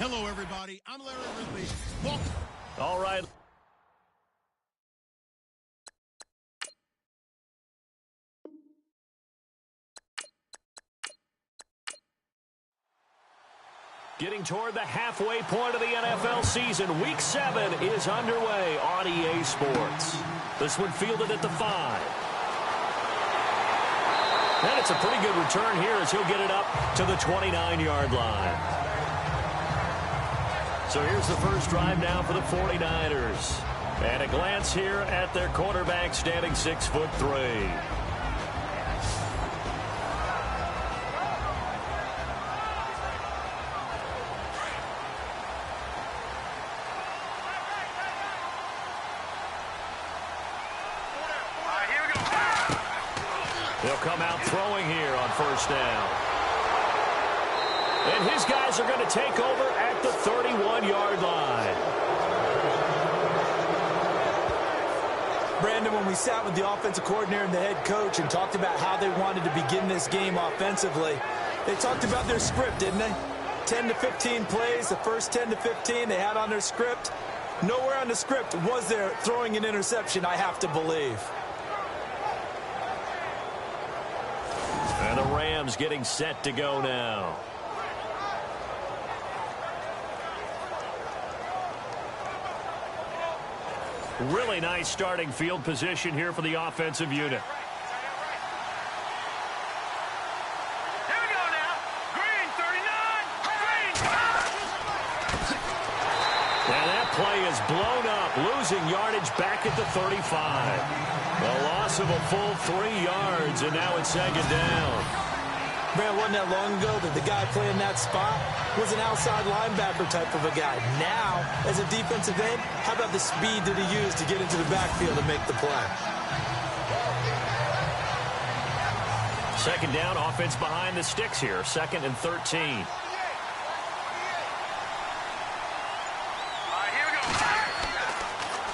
Hello, everybody. I'm Larry Ridley. Welcome. All right. Getting toward the halfway point of the NFL season, Week 7 is underway on EA Sports. This one fielded at the 5. And it's a pretty good return here as he'll get it up to the 29-yard line. So here's the first drive now for the 49ers. And a glance here at their quarterback standing 6'3". They'll come out throwing here on first down. And his guys are going to take over at the 31-yard line. Brandon, when we sat with the offensive coordinator and the head coach and talked about how they wanted to begin this game offensively, they talked about their script, didn't they? 10 to 15 plays, the first 10 to 15 they had on their script. Nowhere on the script was there throwing an interception, I have to believe. And the Rams getting set to go now. Really nice starting field position here for the offensive unit. Here we go now. Green, 39. Green. And that play is blown up, losing yardage back at the 35. A loss of a full 3 yards, and now it's second down. Man, wasn't that long ago that the guy playing that spot was an outside linebacker type of a guy. Now, as a defensive end, how about the speed that he used to get into the backfield and make the play? Second down, offense behind the sticks here. 2nd and 13. All right, here we go.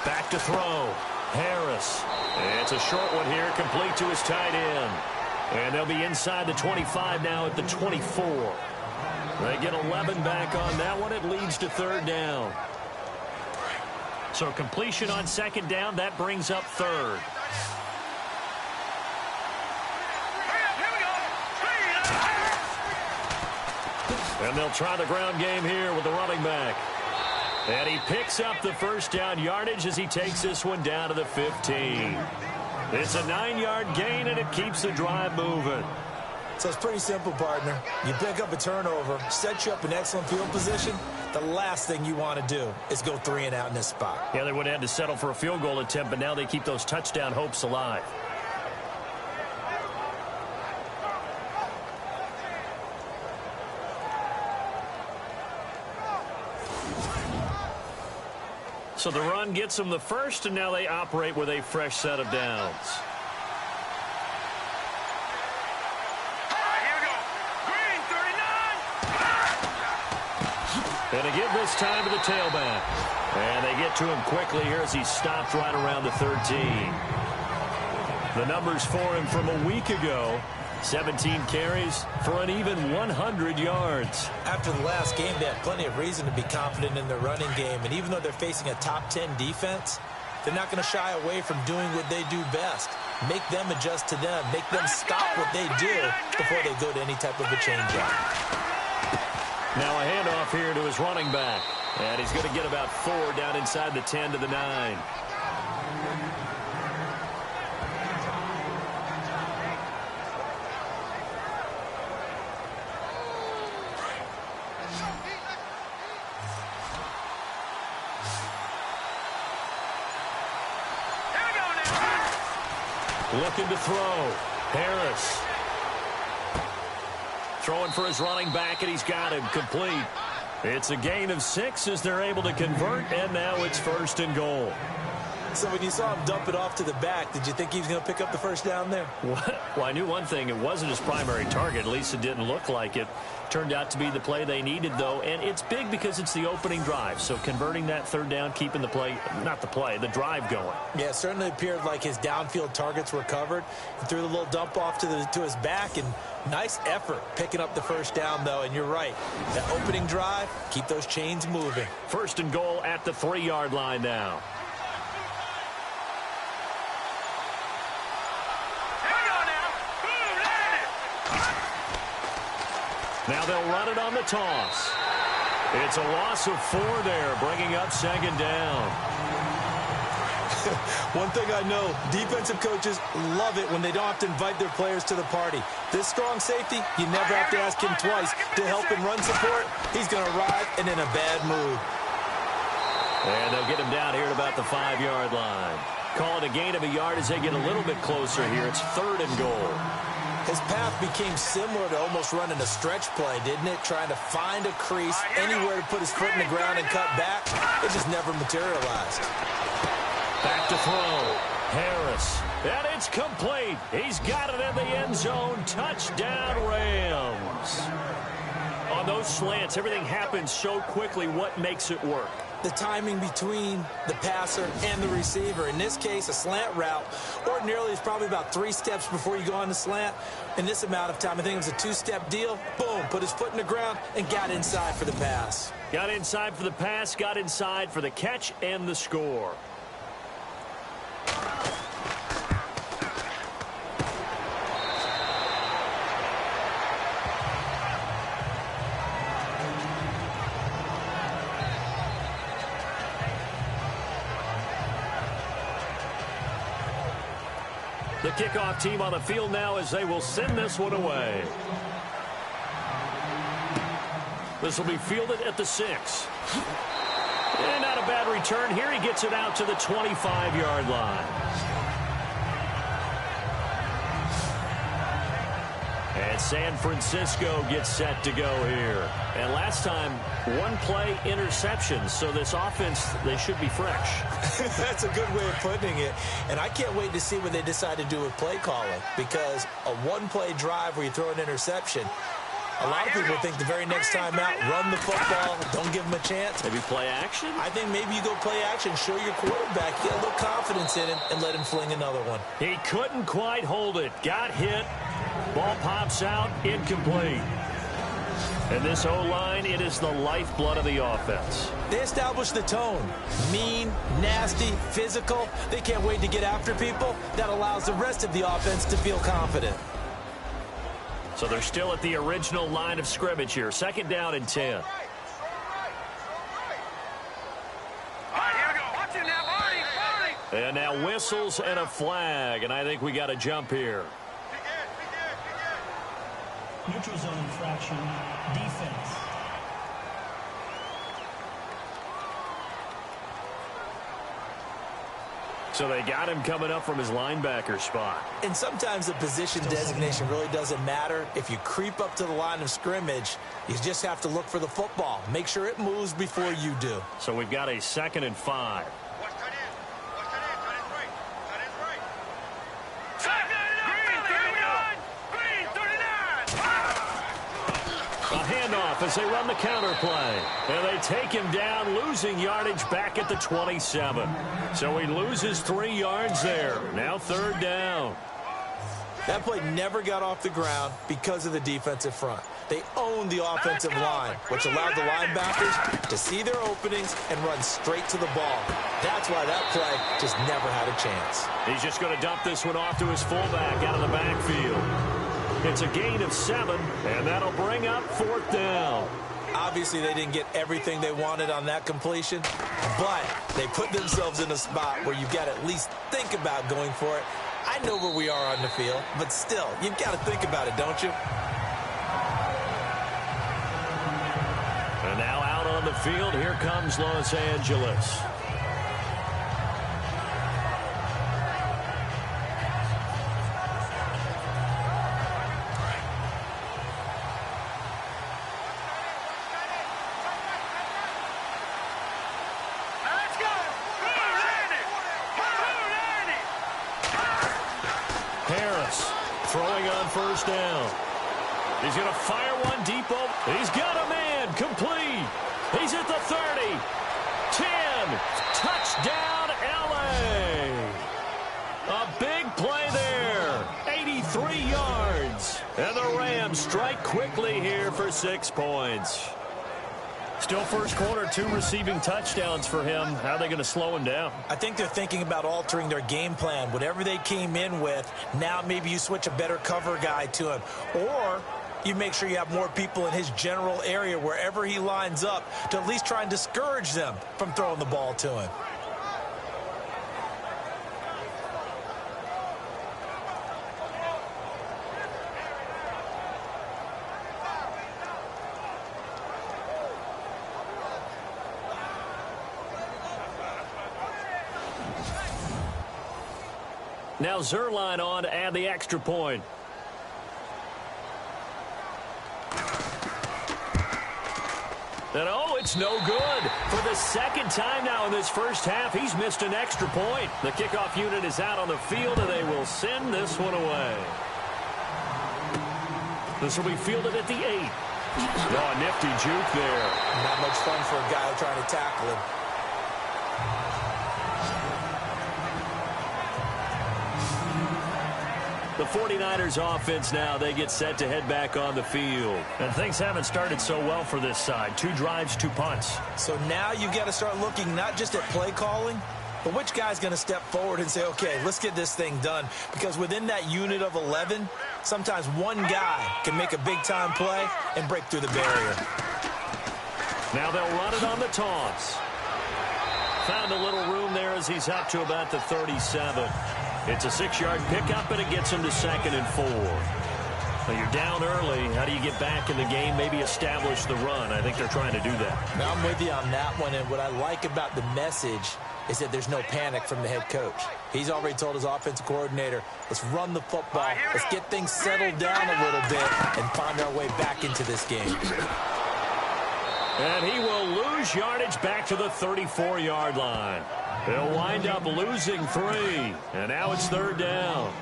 Back to throw. Harris. It's a short one here, complete to his tight end. And they'll be inside the 25 now at the 24. They get 11 back on that one. It leads to third down. So completion on second down, that brings up third. And they'll try the ground game here with the running back. And he picks up the first down yardage as he takes this one down to the 15. It's a 9-yard gain, and it keeps the drive moving. So it's pretty simple, partner. You pick up a turnover, set you up in excellent field position. The last thing you want to do is go 3 and out in this spot. Yeah, they would have had to settle for a field goal attempt, but now they keep those touchdown hopes alive. So the run gets them the first, and now they operate with a fresh set of downs. Here we go. Green, 39. And they give this time to the tailback. And they get to him quickly here as he stopped right around the 13. The numbers for him from a week ago. 17 carries for an even 100 yards. After the last game, they had plenty of reason to be confident in their running game. And even though they're facing a top 10 defense, they're not going to shy away from doing what they do best. Make them adjust to them. Make them stop what they do before they go to any type of a change up. Now a handoff here to his running back. And he's going to get about 4 down inside the 10 to the 9. Looking to throw. Harris. Throwing for his running back, and he's got him complete. It's a gain of 6 as they're able to convert, and now it's 1st and goal. So when you saw him dump it off to the back, did you think he was going to pick up the first down there? Well, I knew one thing. It wasn't his primary target. At least it didn't look like it. Turned out to be the play they needed, though. And it's big because it's the opening drive. So converting that third down, keeping the drive going. Yeah, it certainly appeared like his downfield targets were covered. He threw the little dump off to his back, and nice effort picking up the first down, though. And you're right. That opening drive, keep those chains moving. First and goal at the 3-yard line now. Now they'll run it on the toss. It's a loss of 4 there, bringing up second down. One thing I know, defensive coaches love it when they don't have to invite their players to the party. This strong safety, you never have to ask him twice to help him run support. He's going to arrive and in a bad mood. And they'll get him down here at about the 5-yard line. Call it a gain of a yard as they get a little bit closer here. It's 3rd and goal. His path became similar to almost running a stretch play, didn't it? Trying to find a crease, anywhere to put his foot in the ground and cut back. It just never materialized. Back to throw. Harris. And it's complete. He's got it in the end zone. Touchdown, Rams. On those slants, everything happens so quickly. What makes it work? The timing between the passer and the receiver. In this case, a slant route ordinarily is probably about 3 steps before you go on the slant. In this amount of time, I think it was a 2-step deal. Boom, put his foot in the ground and got inside for the pass. Got inside for the pass, got inside for the catch and the score. The kickoff team on the field now as they will send this one away. This will be fielded at the 6. And not a bad return here. He gets it out to the 25-yard line. And San Francisco gets set to go here. And last time, 1-play interception. So this offense, they should be fresh. That's a good way of putting it. And I can't wait to see what they decide to do with play calling. Because a 1-play drive where you throw an interception, a lot of people think the very next time out, run the football, don't give them a chance. Maybe play action? I think maybe you go play action, show your quarterback, get a little confidence in him, and let him fling another one. He couldn't quite hold it. Got hit. Ball pops out, incomplete. And this O-line, it is the lifeblood of the offense. They establish the tone. Mean, nasty, physical. They can't wait to get after people. That allows the rest of the offense to feel confident. So they're still at the original line of scrimmage here. 2nd down and 10. All right, here we go. Watch it now, Barney. And now whistles and a flag. And I think we got a jump here. Neutral zone infraction, defense. So they got him coming up from his linebacker spot. And sometimes the position designation really doesn't matter. If you creep up to the line of scrimmage, you just have to look for the football. Make sure it moves before you do. So we've got a 2nd and 5. Watch tight end. Watch tight end. Tight end's right. Tight end's right. Green 39. A handoff as they run the counter play. And they take him down, losing yardage back at the 27. So he loses 3 yards there. Now 3rd down. That play never got off the ground because of the defensive front. They owned the offensive line, which allowed the linebackers to see their openings and run straight to the ball. That's why that play just never had a chance. He's just going to dump this one off to his fullback out of the backfield. It's a gain of 7, and that'll bring up 4th down. Obviously, they didn't get everything they wanted on that completion, but they put themselves in a spot where you've got to at least think about going for it. I know where we are on the field, but still, you've got to think about it, don't you? And now out on the field, here comes Los Angeles. Let's go. Landed. first down. He's going to fire one deep over. He's got a man. Complete. He's at the 30. 10. Touchdown, L.A. A big play there. 83 yards. And the Rams strike quickly here for 6 points. Still first quarter, 2 receiving touchdowns for him. How are they going to slow him down? I think they're thinking about altering their game plan. Whatever they came in with, now maybe you switch a better cover guy to him. Or you make sure you have more people in his general area wherever he lines up to at least try and discourage them from throwing the ball to him. Now Zuerlein on to add the extra point. And oh, it's no good. For the second time now in this first half, he's missed an extra point. The kickoff unit is out on the field, and they will send this one away. This will be fielded at the 8. Oh, nifty juke there. Not much fun for a guy trying to tackle him. The 49ers offense now, they get set to head back on the field. And things haven't started so well for this side. 2 drives, 2 punts. So now you got to start looking not just at play calling, but which guy's going to step forward and say, okay, let's get this thing done. Because within that unit of 11, sometimes one guy can make a big-time play and break through the barrier. Now they'll run it on the toss. Found a little room there as he's up to about the 37. It's a 6-yard pickup, and it gets him to 2nd and 4. Well, you're down early. How do you get back in the game, maybe establish the run? I think they're trying to do that. Now I'm with you on that one, and what I like about the message is that there's no panic from the head coach. He's already told his offensive coordinator, let's run the football, let's get things settled down a little bit, and find our way back into this game. And he will lose yardage back to the 34-yard line. They'll wind up losing 3, and now it's 3rd down.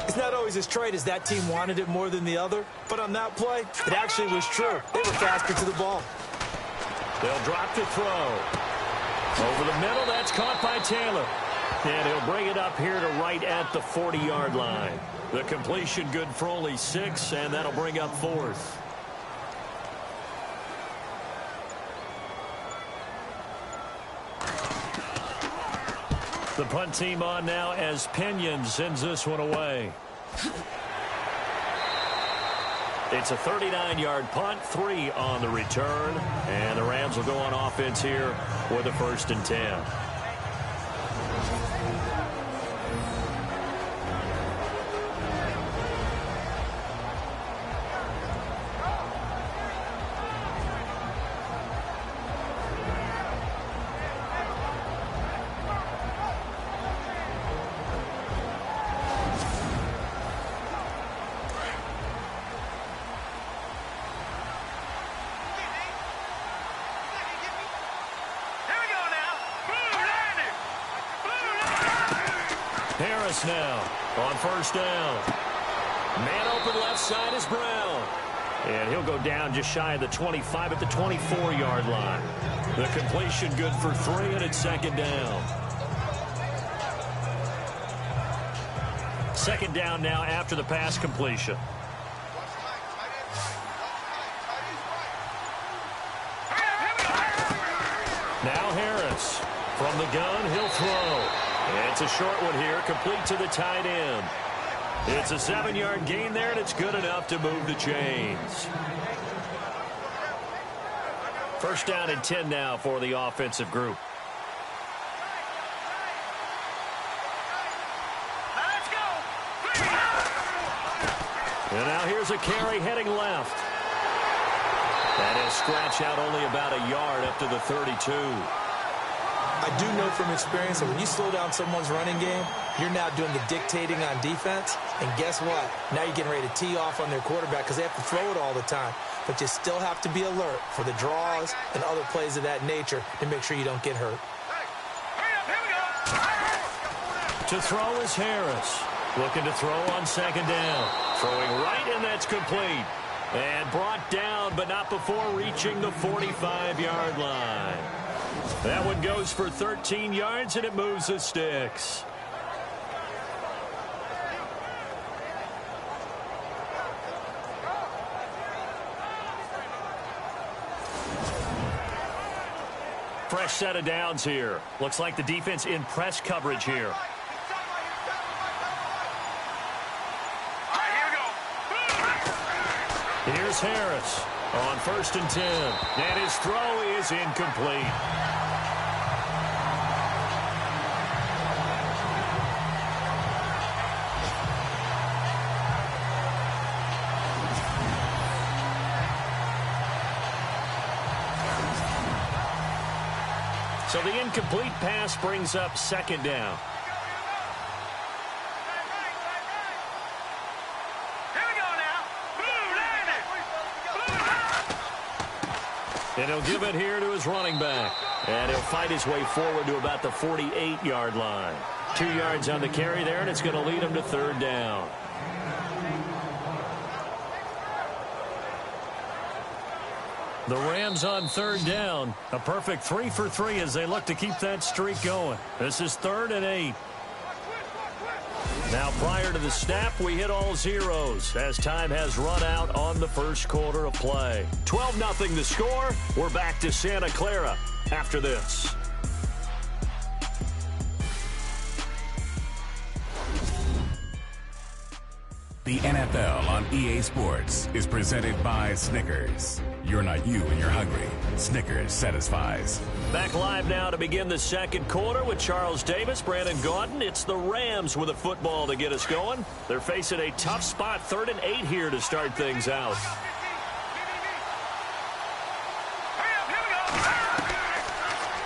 It's not always as straight as that team wanted it more than the other, but on that play, it actually was true. They were faster to the ball. They'll drop to throw. Over the middle, that's caught by Taylor. And he'll bring it up here to right at the 40-yard line. The completion good for only 6, and that'll bring up 4th. The punt team on now as Pinion sends this one away. It's a 39-yard punt, 3 on the return. And the Rams will go on offense here with a 1st and 10. Harris now on 1st down. Man open left side is Brown. And he'll go down just shy of the 25 at the 24-yard line. The completion good for 3, and it's 2nd down. 2nd down now after the pass completion. Now Harris from the gun, he'll throw. And it's a short one here, complete to the tight end. It's a 7-yard gain there, and it's good enough to move the chains. 1st down and 10 now for the offensive group. Let's go. And now here's a carry heading left. That is scratch out only about a yard up to the 32. I do know from experience that when you slow down someone's running game, you're now doing the dictating on defense. And guess what? Now you're getting ready to tee off on their quarterback because they have to throw it all the time. But you still have to be alert for the draws and other plays of that nature to make sure you don't get hurt. To throw is Harris. Looking to throw on second down. Throwing right, and that's complete. And brought down, but not before reaching the 45-yard line. That one goes for 13 yards, and it moves the sticks. Fresh set of downs here. Looks like the defense in press coverage here. Here's Harris on 1st and 10. And his throw is incomplete. So the incomplete pass brings up second down. And he'll give it here to his running back. And he'll fight his way forward to about the 48-yard line. 2 yards on the carry there, and it's going to lead him to third down. The Rams on third down. A perfect 3 for 3 as they look to keep that streak going. This is 3rd and 8. Now, prior to the snap, we hit all zeros as time has run out on the first quarter of play. 12-0 the score. We're back to Santa Clara after this. The NFL on EA Sports is presented by Snickers. You're not you when you're hungry. Snickers satisfies. Back live now to begin the second quarter with Charles Davis, Brandon Gaudin. It's the Rams with a football to get us going. They're facing a tough spot, 3rd and 8 here to start things out.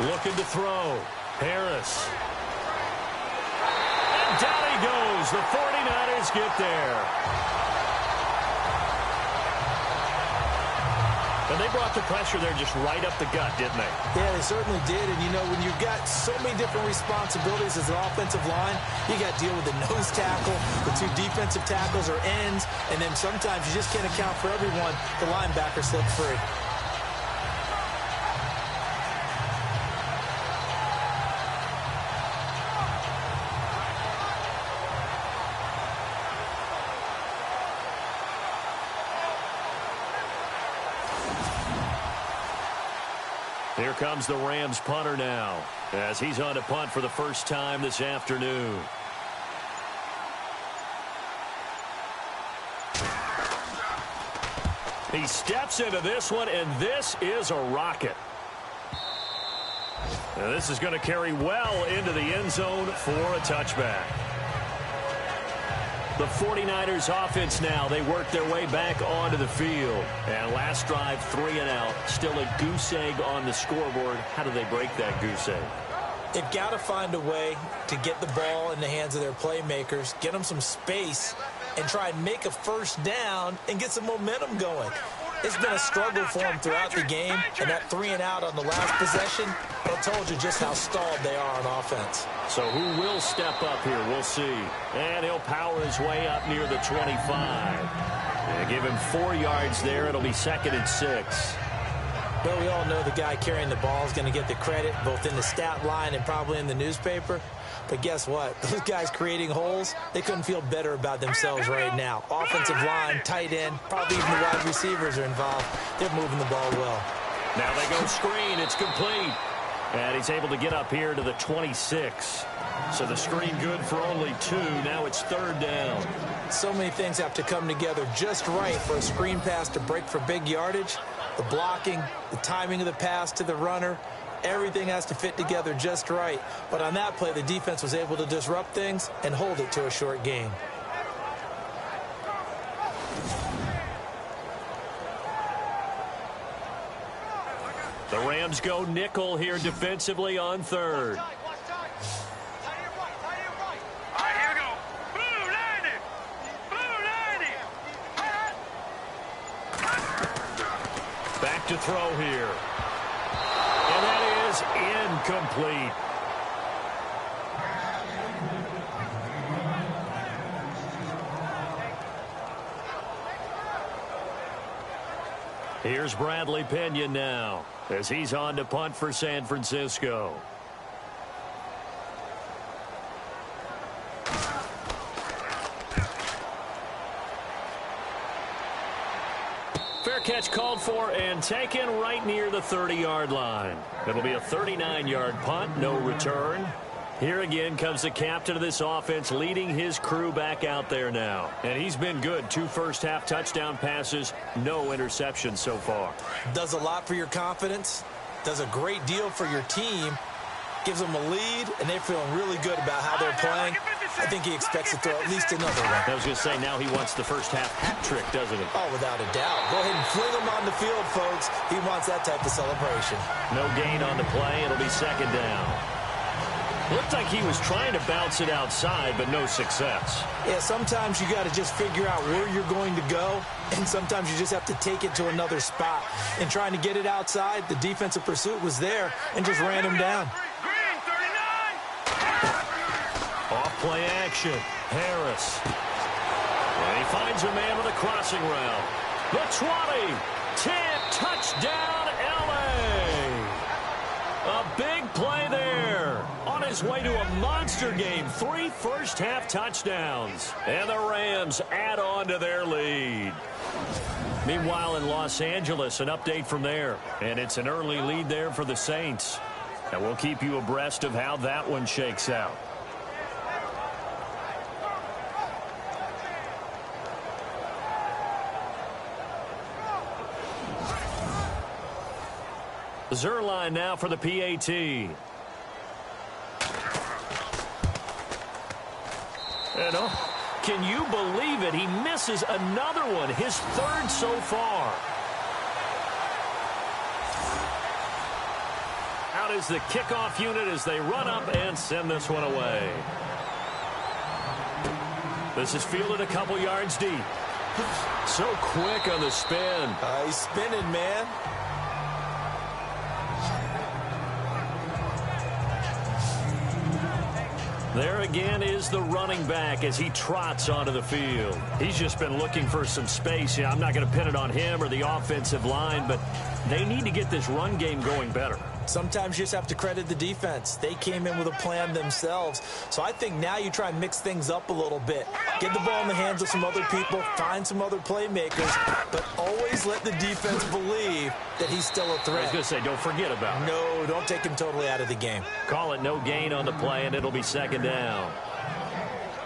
Looking to throw. Harris. And down he goes. The 49ers get there. And they brought the pressure there just right up the gut, didn't they? Yeah, they certainly did. And, you know, when you've got so many different responsibilities as an offensive line, you got to deal with the nose tackle, the 2 defensive tackles or ends, and then sometimes you just can't account for everyone. The linebacker slipped free. Here comes the Rams punter now as he's on to punt for the first time this afternoon. He steps into this one, and this is a rocket. Now this is going to carry well into the end zone for a touchback. The 49ers offense now, they work their way back onto the field. And last drive, 3 and out. Still a goose egg on the scoreboard. How do they break that goose egg? They've got to find a way to get the ball in the hands of their playmakers, get them some space, and try and make a first down and get some momentum going. It's been a struggle for them throughout the game, and that 3 and out on the last possession, that told you just how stalled they are on offense. So who will step up here? We'll see. And he'll power his way up near the 25. And give him 4 yards there. It'll be 2nd and 6. But we all know the guy carrying the ball is going to get the credit, both in the stat line and probably in the newspaper. But guess what? Those guys creating holes, they couldn't feel better about themselves right now. Offensive line, tight end, probably even the wide receivers are involved. They're moving the ball well. Now they go screen. It's complete. And he's able to get up here to the 26. So the screen good for only 2. Now it's 3rd down. So many things have to come together just right for a screen pass to break for big yardage. The blocking, the timing of the pass to the runner, everything has to fit together just right. But on that play, the defense was able to disrupt things and hold it to a short gain. The Rams go nickel here defensively on 3rd. Back to throw here. And that is incomplete. Here's Bradley Pinion now as he's on to punt for San Francisco. Fair catch called for and taken right near the 30-yard line. It'll be a 39-yard punt, no return. Here again comes the captain of this offense leading his crew back out there now. And he's been good. 2 first-half touchdown passes, no interceptions so far. Does a lot for your confidence. Does a great deal for your team. Gives them a lead, and they're feeling really good about how they're playing. I think he expects to throw at least another one. I was going to say, now he wants the first-half hat trick, doesn't he? Oh, without a doubt. Go ahead and fling him on the field, folks. He wants that type of celebration. No gain on the play. It'll be second down. Looked like he was trying to bounce it outside, but no success. Yeah, sometimes you got to just figure out where you're going to go, and sometimes you just have to take it to another spot. And trying to get it outside, the defensive pursuit was there and just ran him down. Off play action. Harris. And he finds a man with a crossing route. The 20. 10. Touchdown, L.A. A big play there. On his way to a monster game. 3 first-half touchdowns. And the Rams add on to their lead. Meanwhile, in Los Angeles, an update from there. And it's an early lead there for the Saints. And we'll keep you abreast of how that one shakes out. Zuerlein now for the PAT. And can you believe it? He misses another one, his 3rd so far. Out is the kickoff unit as they run up and send this one away. This is fielded a couple yards deep. So quick on the spin. He's spinning, man. There again is the running back as he trots onto the field. He's just been looking for some space. Yeah, I'm not going to pin it on him or the offensive line, but they need to get this run game going better. Sometimes you just have to credit the defense. They came in with a plan themselves. So I think now you try and mix things up a little bit. Get the ball in the hands of some other people, find some other playmakers, but always let the defense believe that he's still a threat. I was going to say, don't forget about it. No, don't take him totally out of the game. Call it no gain on the play, and it'll be second down.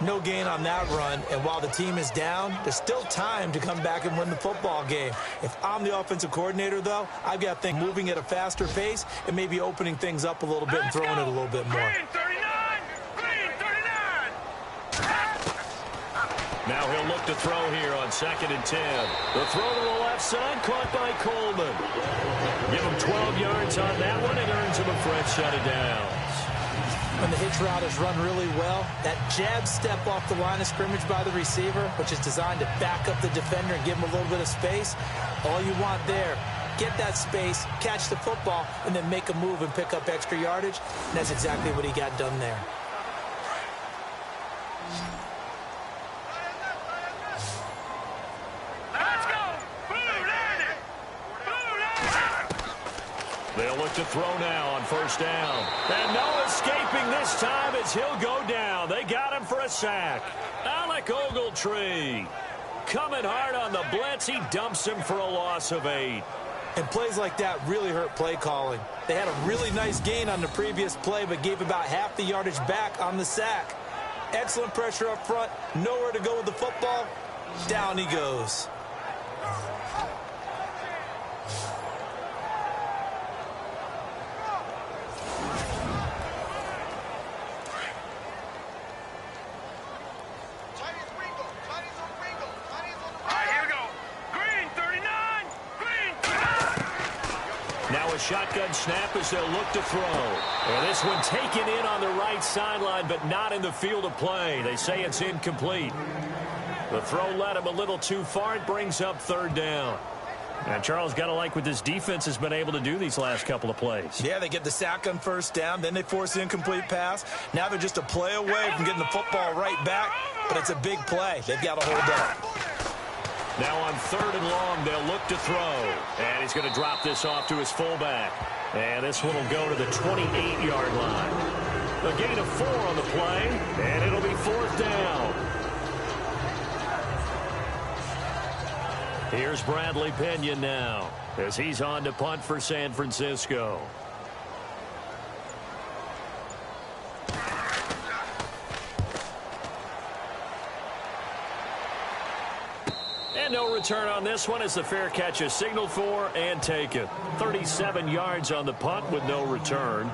No gain on that run, and while the team is down, there's still time to come back and win the football game. If I'm the offensive coordinator, though, I've got things moving at a faster pace and maybe opening things up a little bit and throwing it a little bit more. Green 39! Green 39! Now he'll look to throw here on 2nd and 10. The throw to the left side, caught by Coleman. Give him 12 yards on that one, and earns him a fresh set of downs. When the hitch route is run really well, that jab step off the line of scrimmage by the receiver, which is designed to back up the defender and give him a little bit of space, all you want there, get that space, catch the football, and then make a move and pick up extra yardage. And that's exactly what he got done there. Let's go! Blue landed! Blue landed! They'll look to throw now on 1st down. And no escaping this time as he'll go down. They got him for a sack. Alec Ogletree coming hard on the blitz. He dumps him for a loss of 8. And plays like that really hurt play calling. They had a really nice gain on the previous play, but gave about half the yardage back on the sack. Excellent pressure up front. Nowhere to go with the football. Down he goes. Shotgun snap as they'll look to throw. And this one taken in on the right sideline, but not in the field of play. They say it's incomplete. The throw led him a little too far. It brings up 3rd down. And Charles, got to like what this defense has been able to do these last couple of plays. Yeah, they get the sack on 1st down, then they force the incomplete pass. Now they're just a play away from getting the football right back, but it's a big play. They've got to hold up. Now on 3rd and long, they'll look to throw. And he's going to drop this off to his fullback. And this one will go to the 28-yard line. A gain of 4 on the play, and it'll be 4th down. Here's Bradley Pinion now as he's on to punt for San Francisco. And no return on this one as the fair catch is signaled for and taken. 37 yards on the punt with no return.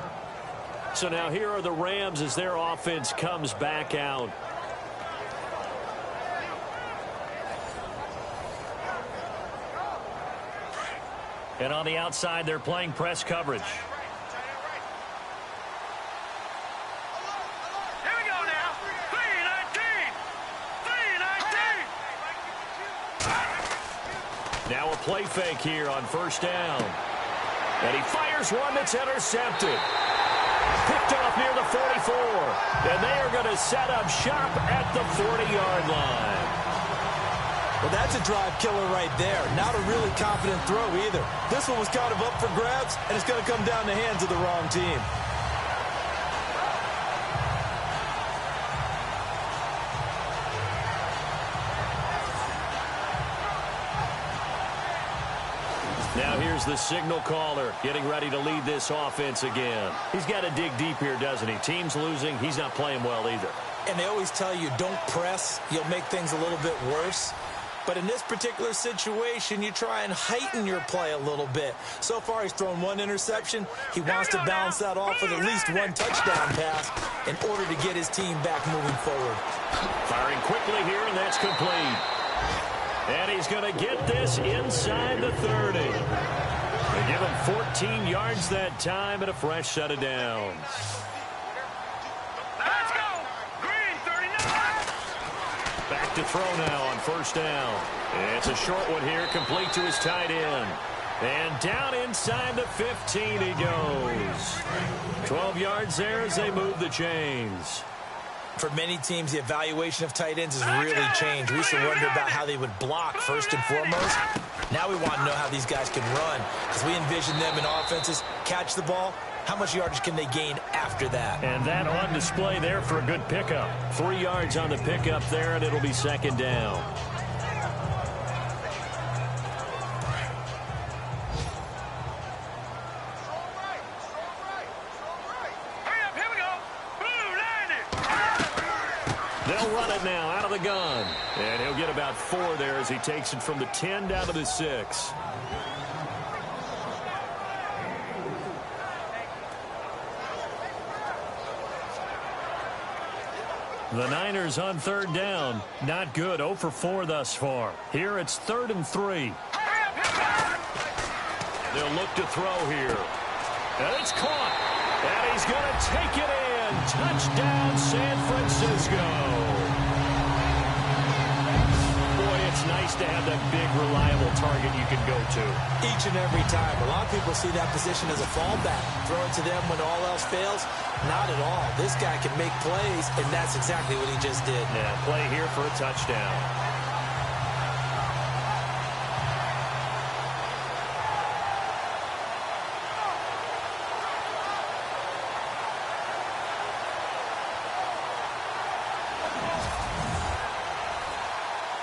So now here are the Rams as their offense comes back out. And on the outside, they're playing press coverage. Here we go now. 3-19. Now a play fake here on 1st down. And he fires one that's intercepted. Picked off near the 44. And they are going to set up shop at the 40-yard line. Well, that's a drive killer right there. Not a really confident throw either. This one was kind of up for grabs, and it's going to come down the hands of the wrong team. Now here's the signal caller getting ready to lead this offense again. He's got to dig deep here, doesn't he? Team's losing. He's not playing well either. And they always tell you, don't press. You'll make things a little bit worse. But in this particular situation, you try and heighten your play a little bit. So far, he's thrown 1 interception. He wants to balance that off with at least 1 touchdown pass in order to get his team back moving forward. Firing quickly here, and that's complete. And he's going to get this inside the 30. They give him 14 yards that time and a fresh set of downs. Let's go. Green 39. Back to throw now on 1st down. It's a short one here, complete to his tight end. And down inside the 15 he goes. 12 yards there as they move the chains. For many teams, the evaluation of tight ends has really changed. We used to wonder about how they would block first and foremost. Now we want to know how these guys can run, because we envision them in offenses catch the ball. How much yardage can they gain after that? And that on display there for a good pickup. 3 yards on the pickup there, and it'll be 2nd down. They'll run it now out of the gun. And he'll get about 4 there as he takes it from the 10 down to the 6. The Niners on 3rd down. Not good. 0 for 4 thus far. Here it's 3rd and 3. They'll look to throw here. And it's caught. And he's going to take it in. Touchdown, San Francisco. Boy, it's nice to have that big, reliable target you can go to. Each and every time. A lot of people see that position as a fallback. Throw it to them when all else fails. Not at all. This guy can make plays, and that's exactly what he just did. Yeah, play here for a touchdown.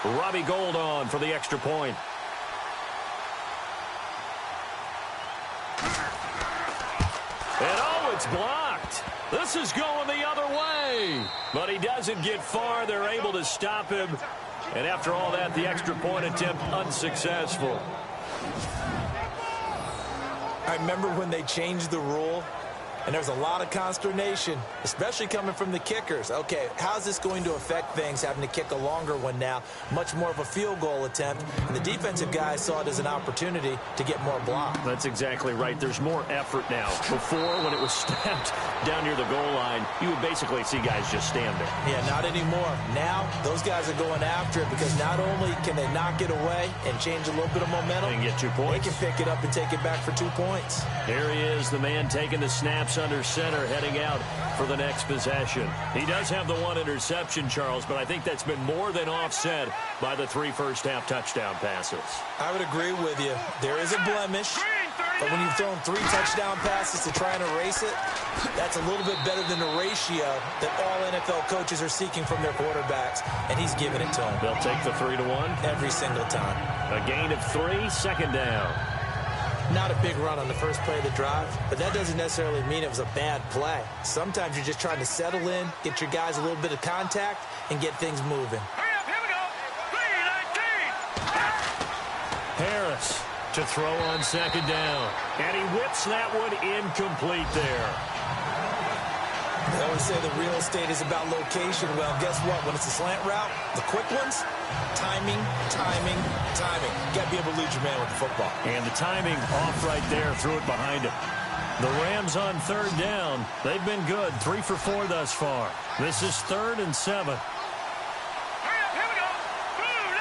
Robbie Gould on for the extra point. And oh, it's blocked. This is going the other way. But he doesn't get far. They're able to stop him. And after all that, the extra point attempt unsuccessful. I remember when they changed the rule, and there's a lot of consternation, especially coming from the kickers. Okay, how's this going to affect things, having to kick a longer one now? Much more of a field goal attempt. And the defensive guys saw it as an opportunity to get more block. That's exactly right. There's more effort now. Before, when it was snapped down near the goal line, you would basically see guys just stand there. Yeah, not anymore. Now, those guys are going after it because not only can they knock it away and change a little bit of momentum, they can get 2 points. They can pick it up and take it back for 2 points. Here he is, the man taking the snaps Harris under center heading out for the next possession. He does have the one interception, Charles, but I think that's been more than offset by the 3 first-half touchdown passes. I would agree with you. There is a blemish, but when you've thrown 3 touchdown passes to try and erase it, that's a little bit better than the ratio that all NFL coaches are seeking from their quarterbacks, and he's giving it to them. They'll take the 3-1 every single time. A gain of 3, second down. Not a big run on the first play of the drive, but that doesn't necessarily mean it was a bad play. Sometimes you're just trying to settle in, get your guys a little bit of contact, and get things moving. Hurry up, here we go. 3-19. Harris to throw on second down. And he whips that one incomplete there. They always say the real estate is about location. Well, guess what? When it's a slant route, the quick ones, timing, timing, timing. You got to be able to lead your man with the football. And the timing off right there, threw it behind him. The Rams on third down. They've been good, 3 for 4 thus far. This is 3rd and 7. Hurry up, here we go. Blue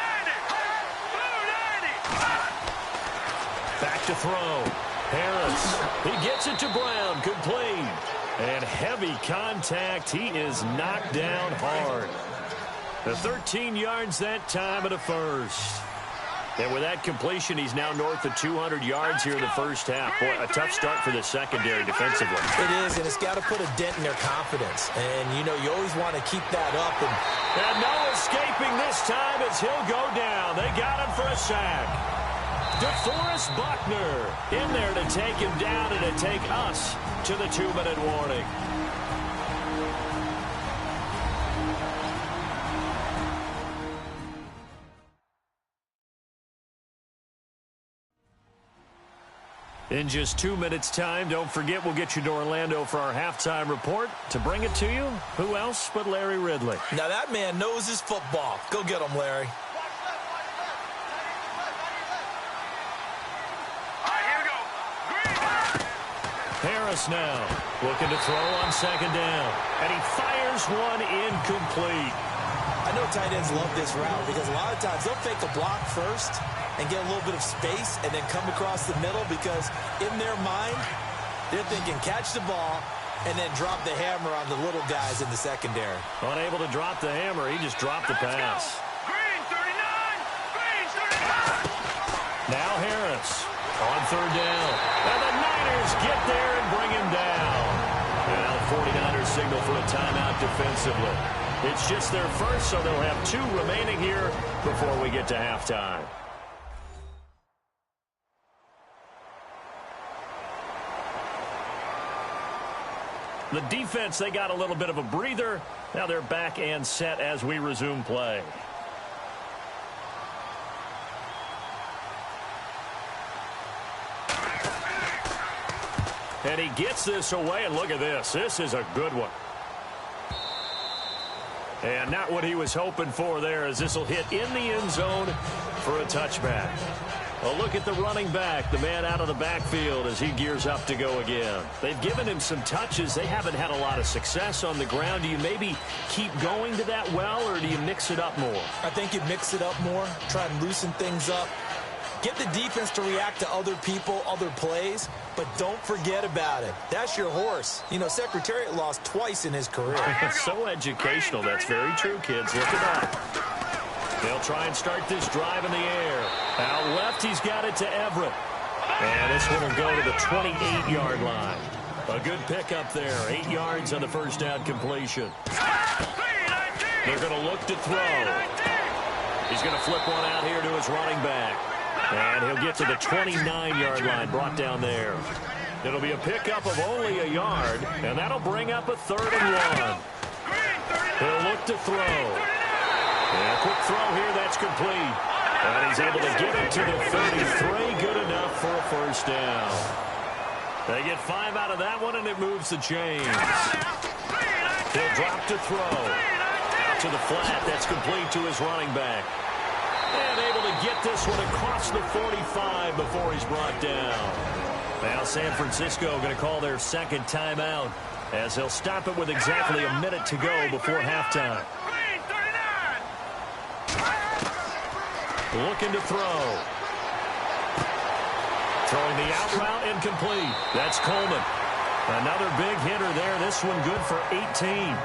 90. Back to throw. Harris. He gets it to Brown. Complete. And heavy contact. He is knocked down hard. The 13 yards that time of the first. And with that completion, he's now north of 200 yards here in the first half. Boy, a tough start for the secondary defensively. It is, and it's got to put a dent in their confidence. And, you know, you always want to keep that up. And no escaping this time as he'll go down. They got him for a sack. DeForest Buckner in there to take him down and to take us to the 2-minute warning. In just 2 minutes' time, don't forget we'll get you to Orlando for our halftime report. To bring it to you, who else but Larry Ridley? Now that man knows his football. Go get him, Larry. Harris now looking to throw on second down. And he fires one incomplete. I know tight ends love this route because a lot of times they'll fake a block first and get a little bit of space and then come across the middle because in their mind, they're thinking catch the ball and then drop the hammer on the little guys in the secondary. Unable to drop the hammer, he just dropped the pass. Green 39. Green 39. Now Harris on third down. And the Niners get there and bring him down. Now the 49ers signal for a timeout defensively. It's just their first, so they'll have 2 remaining here before we get to halftime. The defense, they got a little bit of a breather. Now they're back and set as we resume play. And he gets this away, and look at this. This is a good one. And not what he was hoping for there, as this will hit in the end zone for a touchback. A look at the running back, the man out of the backfield as he gears up to go again. They've given him some touches. They haven't had a lot of success on the ground. Do you maybe keep going to that well, or do you mix it up more? I think you mix it up more, try and loosen things up. Get the defense to react to other people, other plays, but don't forget about it. That's your horse. You know, Secretariat lost twice in his career. So educational. That's very true, kids. Look at that. They'll try and start this drive in the air. Out left, he's got it to Everett. And this one will go to the 28-yard line. A good pickup there. 8 yards on the first down completion. They're going to look to throw. He's going to flip one out here to his running back. And he'll get to the 29-yard line, brought down there. It'll be a pickup of only a yard, and that'll bring up a 3rd and 1. He'll look to throw. And a quick throw here, that's complete. And he's able to get it to the 33, good enough for a first down. They get 5 out of that one, and it moves the chains. He'll drop to throw. Out to the flat, that's complete to his running back. And able to get this one across the 45 before he's brought down. Now San Francisco going to call their second timeout as they'll stop it with exactly a minute to go before halftime. Looking to throw. Throwing the out route incomplete. That's Coleman. Another big hitter there. This one good for 18.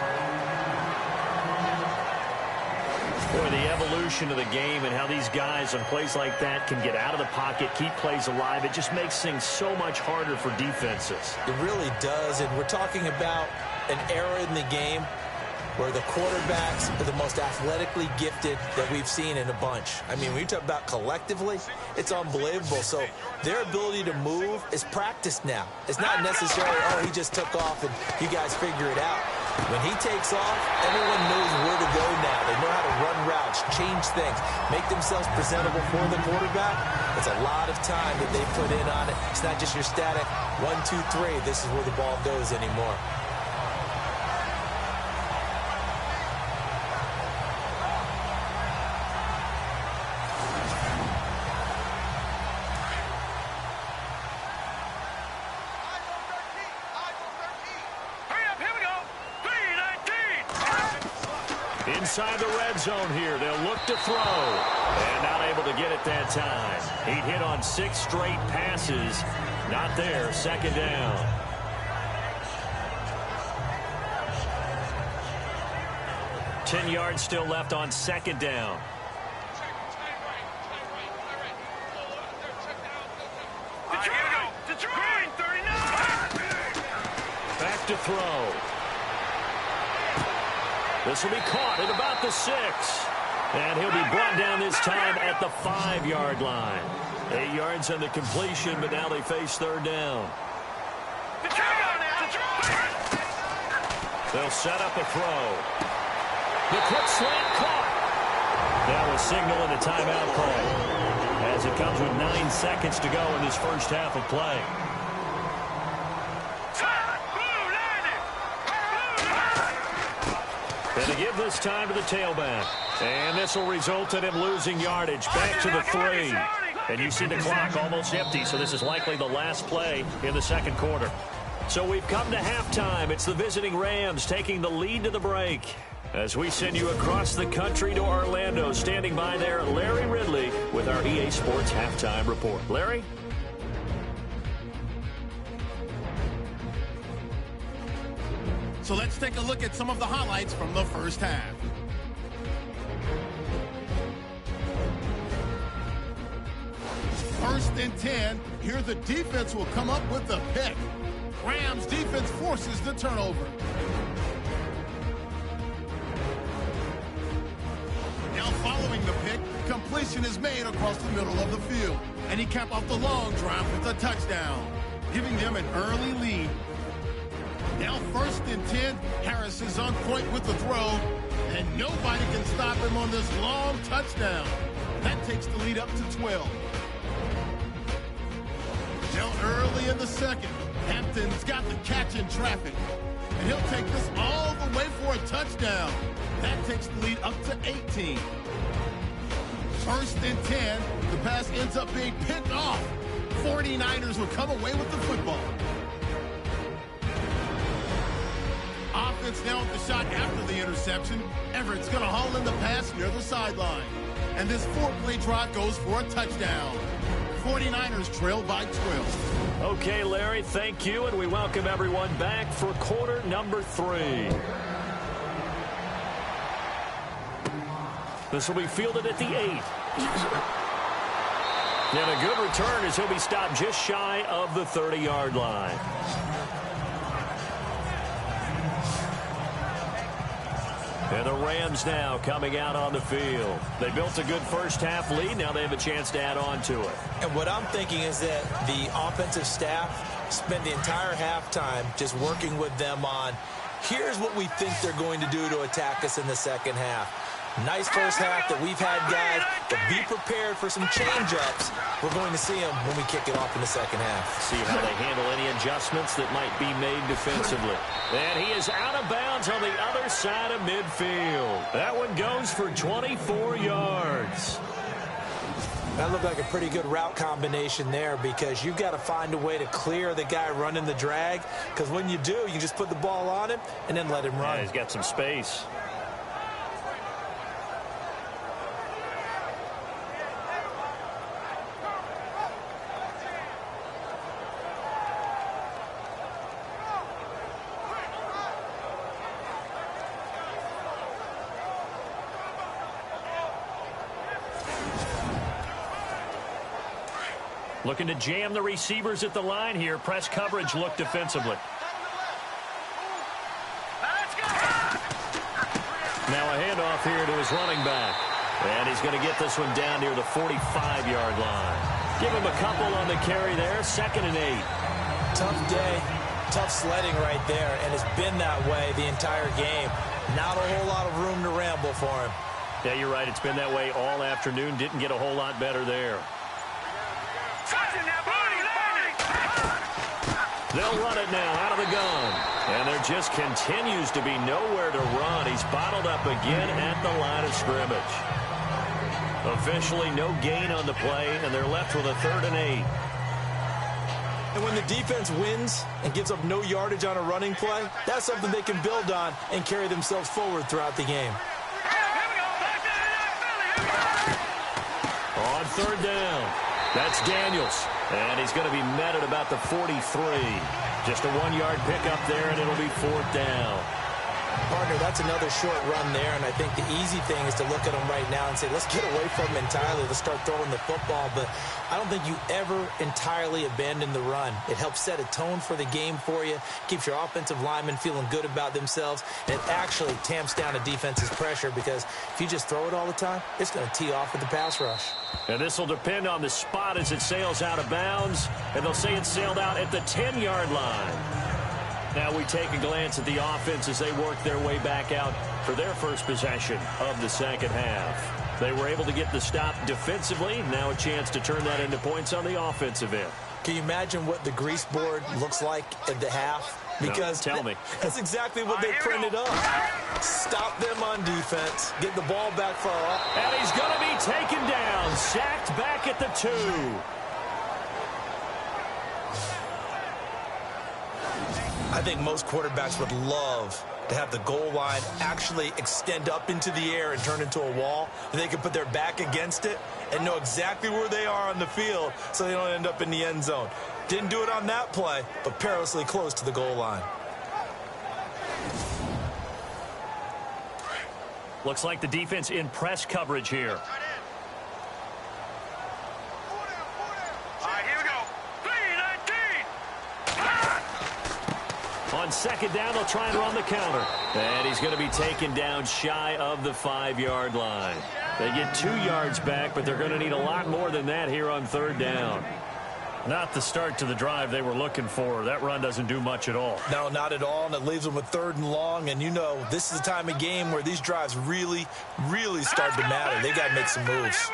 Boy, the evolution of the game and how these guys on plays like that can get out of the pocket, keep plays alive, it just makes things so much harder for defenses. It really does, and we're talking about an era in the game where the quarterbacks are the most athletically gifted that we've seen in a bunch. I mean, when you talk about collectively, it's unbelievable. So their ability to move is practiced now. It's not necessarily, oh, he just took off and you guys figure it out. When he takes off, everyone knows where to go now. They know how to run routes, change things, make themselves presentable for the quarterback. It's a lot of time that they put in on it. It's not just your static 1, 2, 3. This is where the ball goes anymore. Inside the red zone here. They'll look to throw. And not able to get it that time. He hit on 6 straight passes. Not there. Second down. Ten yards still left on second down. Back to throw. This will be caught at about the 6. And he'll be brought down this time at the 5-yard line. 8 yards on the completion, but now they face third down. They'll set up a throw. The quick slant caught. That was signaling a timeout call, as it comes with 9 seconds to go in this first half of play. And to give this time to the tailback. And this will result in him losing yardage back to the 3. And you see the clock almost empty, so this is likely the last play in the second quarter. So we've come to halftime. It's the visiting Rams taking the lead to the break. As we send you across the country to Orlando, standing by there, Larry Ridley with our EA Sports Halftime Report. Larry? So let's take a look at some of the highlights from the first half. First and 10. Here the defense will come up with the pick. Rams defense forces the turnover. Now following the pick, completion is made across the middle of the field. And he capped off the long drive with a touchdown, giving them an early lead. Now first and 10, Harris is on point with the throw, and nobody can stop him on this long touchdown. That takes the lead up to 12. Now early in the second, Hampton's got the catch in traffic, and he'll take this all the way for a touchdown. That takes the lead up to 18. First and 10, the pass ends up being picked off. 49ers will come away with the football. Offense now with the shot after the interception. Everett's going to haul in the pass near the sideline. And this 4-play drive goes for a touchdown. 49ers trail by 12. Okay, Larry, thank you, and we welcome everyone back for quarter number 3. This will be fielded at the 8. And a good return as he'll be stopped just shy of the 30-yard line. And the Rams now coming out on the field. They built a good first half lead. Now they have a chance to add on to it. And what I'm thinking is that the offensive staff spent the entire halftime just working with them on, here's what we think they're going to do to attack us in the second half. Nice first half that we've had, guys, but be prepared for some change-ups. We're going to see them when we kick it off in the second half. See how they handle any adjustments that might be made defensively. And he is out of bounds on the other side of midfield. That one goes for 24 yards. That looked like a pretty good route combination there, because you've got to find a way to clear the guy running the drag, because when you do, you just put the ball on him and then let him run. Yeah, he's got some space. Looking to jam the receivers at the line here. Press coverage look defensively. Now a handoff here to his running back. And he's going to get this one down near the 45-yard line. Give him a couple on the carry there. 2nd and 8. Tough day, tough sledding right there, and it's been that way the entire game. Not a whole lot of room to ramble for him. Yeah, you're right. It's been that way all afternoon. Didn't get a whole lot better there. They'll run it now out of the gun. And there just continues to be nowhere to run. He's bottled up again at the line of scrimmage. Officially no gain on the play, and they're left with a 3rd and 8. And when the defense wins and gives up no yardage on a running play, that's something they can build on and carry themselves forward throughout the game. On 3rd down, that's Daniels. And he's going to be met at about the 43. Just a 1-yard pickup there, and it'll be 4th down. Partner, that's another short run there, and I think the easy thing is to look at him right now and say, let's get away from him entirely. Let's start throwing the football, but I don't think you ever entirely abandon the run. It helps set a tone for the game for you, keeps your offensive linemen feeling good about themselves, and it actually tamps down a defense's pressure because if you just throw it all the time, it's going to tee off with the pass rush. And this will depend on the spot as it sails out of bounds, and they'll say it sailed out at the 10-yard line. Now we take a glance at the offense as they work their way back out for their first possession of the 2nd half. They were able to get the stop defensively. Now a chance to turn that into points on the offensive end. Can you imagine what the grease board looks like at the half? Because no, tell me. That's exactly what they printed up. Stop them on defense. Get the ball back far. And he's going to be taken down. Sacked back at the 2. I think most quarterbacks would love to have the goal line actually extend up into the air and turn into a wall. They can put their back against it and know exactly where they are on the field so they don't end up in the end zone. Didn't do it on that play, but perilously close to the goal line. Looks like the defense in press coverage here. On 2nd down, they'll try and run the counter. And he's going to be taken down shy of the 5-yard line. They get 2 yards back, but they're going to need a lot more than that here on 3rd down. Not the start to the drive they were looking for. That run doesn't do much at all. No, not at all, and it leaves them with 3rd and long. And you know, this is the time of game where these drives really, really start to matter. They got to make some moves.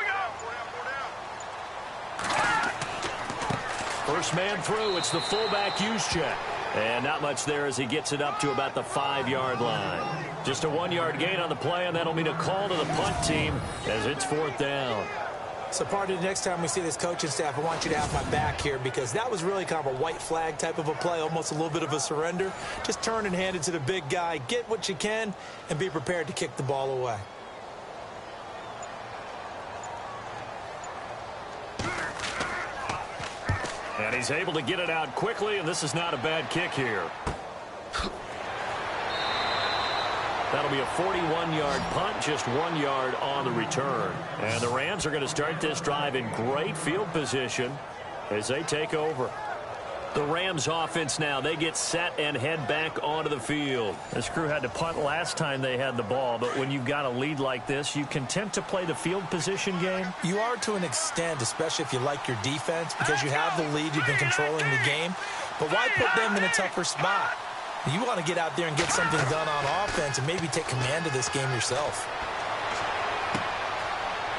First man through, it's the fullback Juszczyk. And not much there as he gets it up to about the 5-yard line. Just a 1-yard gain on the play, and that'll mean a call to the punt team as it's 4th down. So, partner, next time we see this coaching staff, I want you to have my back here because that was really kind of a white flag type of a play, almost a little bit of a surrender. Just turn and hand it to the big guy, get what you can, and be prepared to kick the ball away. And he's able to get it out quickly, and this is not a bad kick here. That'll be a 41-yard punt, just 1 yard on the return. And the Rams are going to start this drive in great field position as they take over. The Rams offense now, they get set and head back onto the field. This crew had to punt last time they had the ball, but when you've got a lead like this, you content to play the field position game? You are to an extent, especially if you like your defense, because you have the lead, you've been controlling the game. But why put them in a tougher spot? You want to get out there and get something done on offense and maybe take command of this game yourself.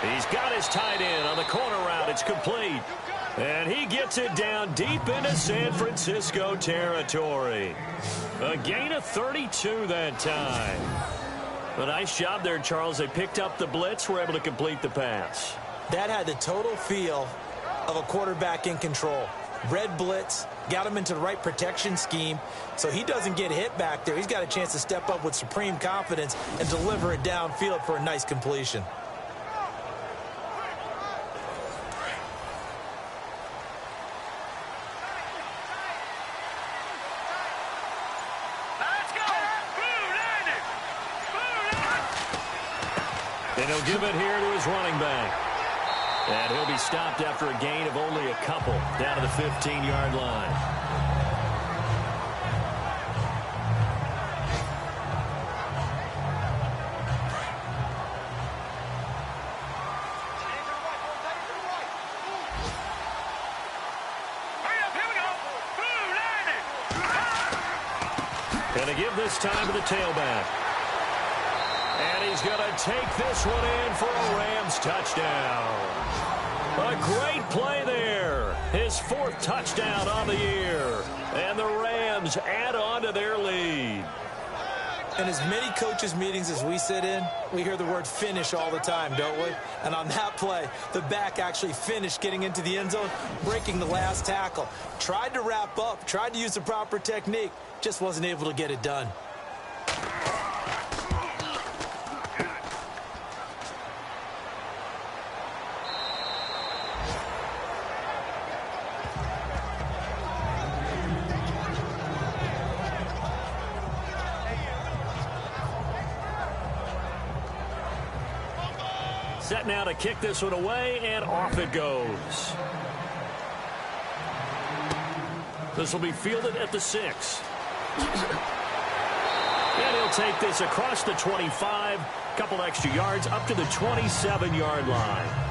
He's got his tight end on the corner route. It's complete. And he gets it down deep into San Francisco territory. A gain of 32 that time. A nice job there, Charles. They picked up the blitz, were able to complete the pass. That had the total feel of a quarterback in control. Red blitz, got him into the right protection scheme, so he doesn't get hit back there. He's got a chance to step up with supreme confidence and deliver it downfield for a nice completion. And he'll give it here to his running back. And he'll be stopped after a gain of only a couple down to the 15-yard line. Going to give this time to the tailback. And he's going to take this one in for a Rams touchdown. A great play there. His 4th touchdown on the year. And the Rams add on to their lead. In as many coaches' meetings as we sit in, we hear the word finish all the time, don't we? And on that play, the back actually finished getting into the end zone, breaking the last tackle. Tried to wrap up, tried to use the proper technique, just wasn't able to get it done. Set now to kick this one away, and off it goes. This will be fielded at the 6. And he'll take this across the 25, couple extra yards up to the 27-yard line.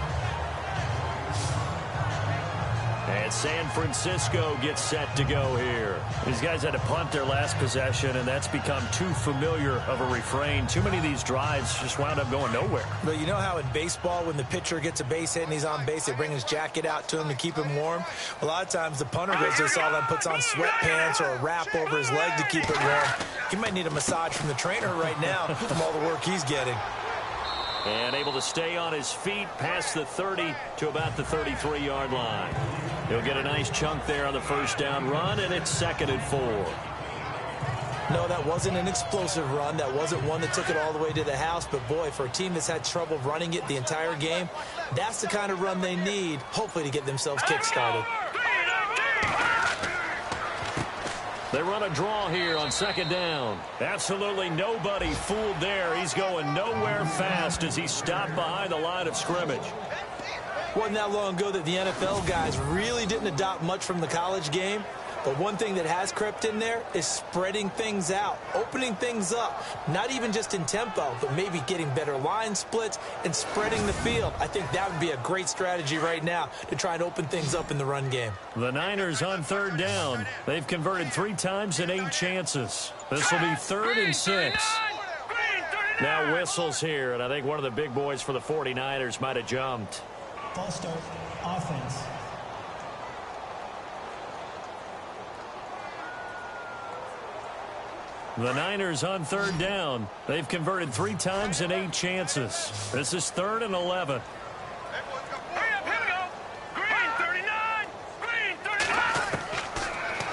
And San Francisco gets set to go here. These guys had to punt their last possession, and that's become too familiar of a refrain. Too many of these drives just wound up going nowhere. But you know how in baseball, when the pitcher gets a base hit and he's on base, they bring his jacket out to him to keep him warm? A lot of times the punter goes this all and puts on sweatpants or a wrap over his leg to keep it warm. He might need a massage from the trainer right now from all the work he's getting. And able to stay on his feet past the 30 to about the 33-yard line. He'll get a nice chunk there on the first down run, and it's 2nd and 4. No, that wasn't an explosive run. That wasn't one that took it all the way to the house. But, boy, for a team that's had trouble running it the entire game, that's the kind of run they need, hopefully, to get themselves kick-started. They run a draw here on 2nd down. Absolutely nobody fooled there. He's going nowhere fast as he's stopped behind the line of scrimmage. Wasn't that long ago that the NFL guys really didn't adopt much from the college game. But one thing that has crept in there is spreading things out, opening things up, not even just in tempo, but maybe getting better line splits and spreading the field. I think that would be a great strategy right now to try and open things up in the run game. The Niners on 3rd down. They've converted 3 times in 8 chances. This will be 3rd and 6. Now whistles here, and I think one of the big boys for the 49ers might have jumped. False start, offense. The Niners on 3rd down. They've converted 3 times in 8 chances. This is 3rd and 11.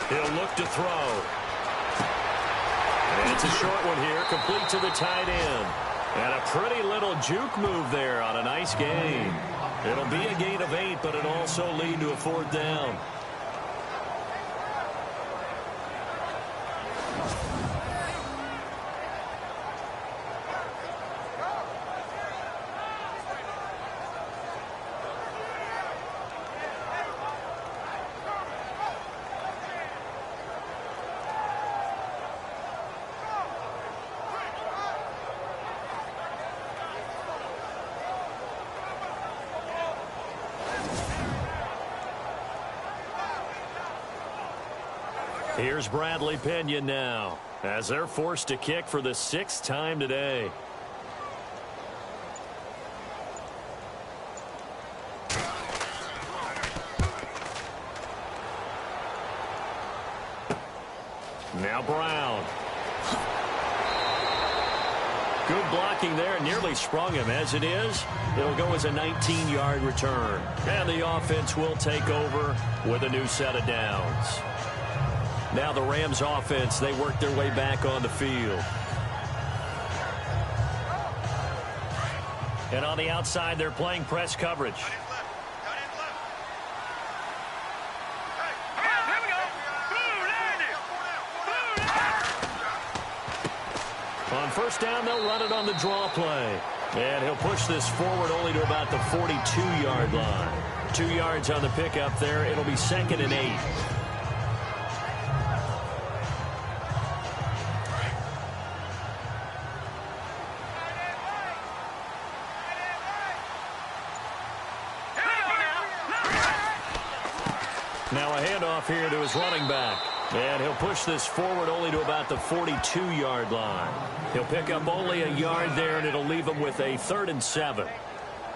He'll look to throw. And it's a short one here, complete to the tight end. And a pretty little juke move there on a nice gain. It'll be a gain of 8, but it'll also lead to a 4th down. Here's Bradley Pinion now, as they're forced to kick for the 6th time today. Now Brown. Good blocking there, nearly sprung him. As it is, it'll go as a 19-yard return. And the offense will take over with a new set of downs. Now the Rams offense, they work their way back on the field. And on the outside, they're playing press coverage. On first down, they'll run it on the draw play. And he'll push this forward only to about the 42-yard line. 2 yards on the pickup there. It'll be 2nd and 8. Now a handoff here to his running back. And he'll push this forward only to about the 42-yard line. He'll pick up only a yard there, and it'll leave him with a 3rd and 7.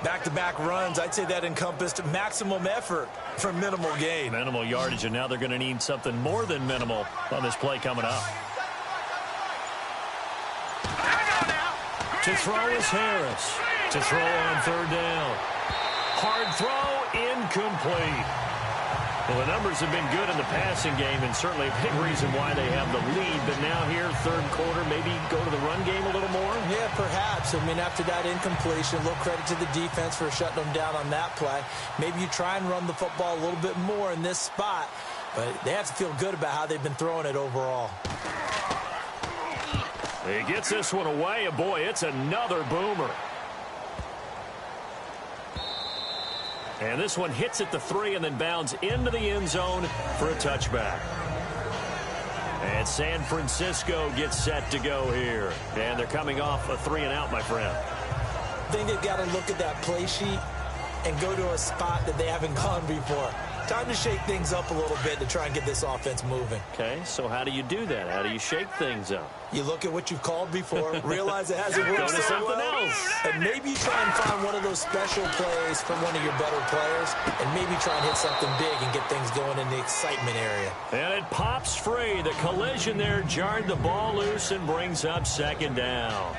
Back-to-back runs, I'd say that encompassed maximum effort for minimal gain. Minimal yardage, and now they're going to need something more than minimal on this play coming up. To throw is Harris. To throw on 3rd down. Hard throw, incomplete. Well, the numbers have been good in the passing game, and certainly a big reason why they have the lead. But now here, 3rd quarter, maybe go to the run game a little more? Yeah, perhaps. I mean, after that incompletion, a little credit to the defense for shutting them down on that play. Maybe you try and run the football a little bit more in this spot. But they have to feel good about how they've been throwing it overall. He gets this one away, and boy, it's another boomer. And this one hits at the 3 and then bounds into the end zone for a touchback. And San Francisco gets set to go here. And they're coming off a 3 and out, my friend. I think they've got to look at that play sheet and go to a spot that they haven't gone before. Time to shake things up a little bit to try and get this offense moving. Okay, so how do you do that? How do you shake things up? You look at what you've called before, realize it hasn't worked so something well, else. and maybe you try and find one of those special plays from one of your better players, and maybe try and hit something big and get things going in the excitement area. And it pops free. The collision there jarred the ball loose and brings up 2nd down.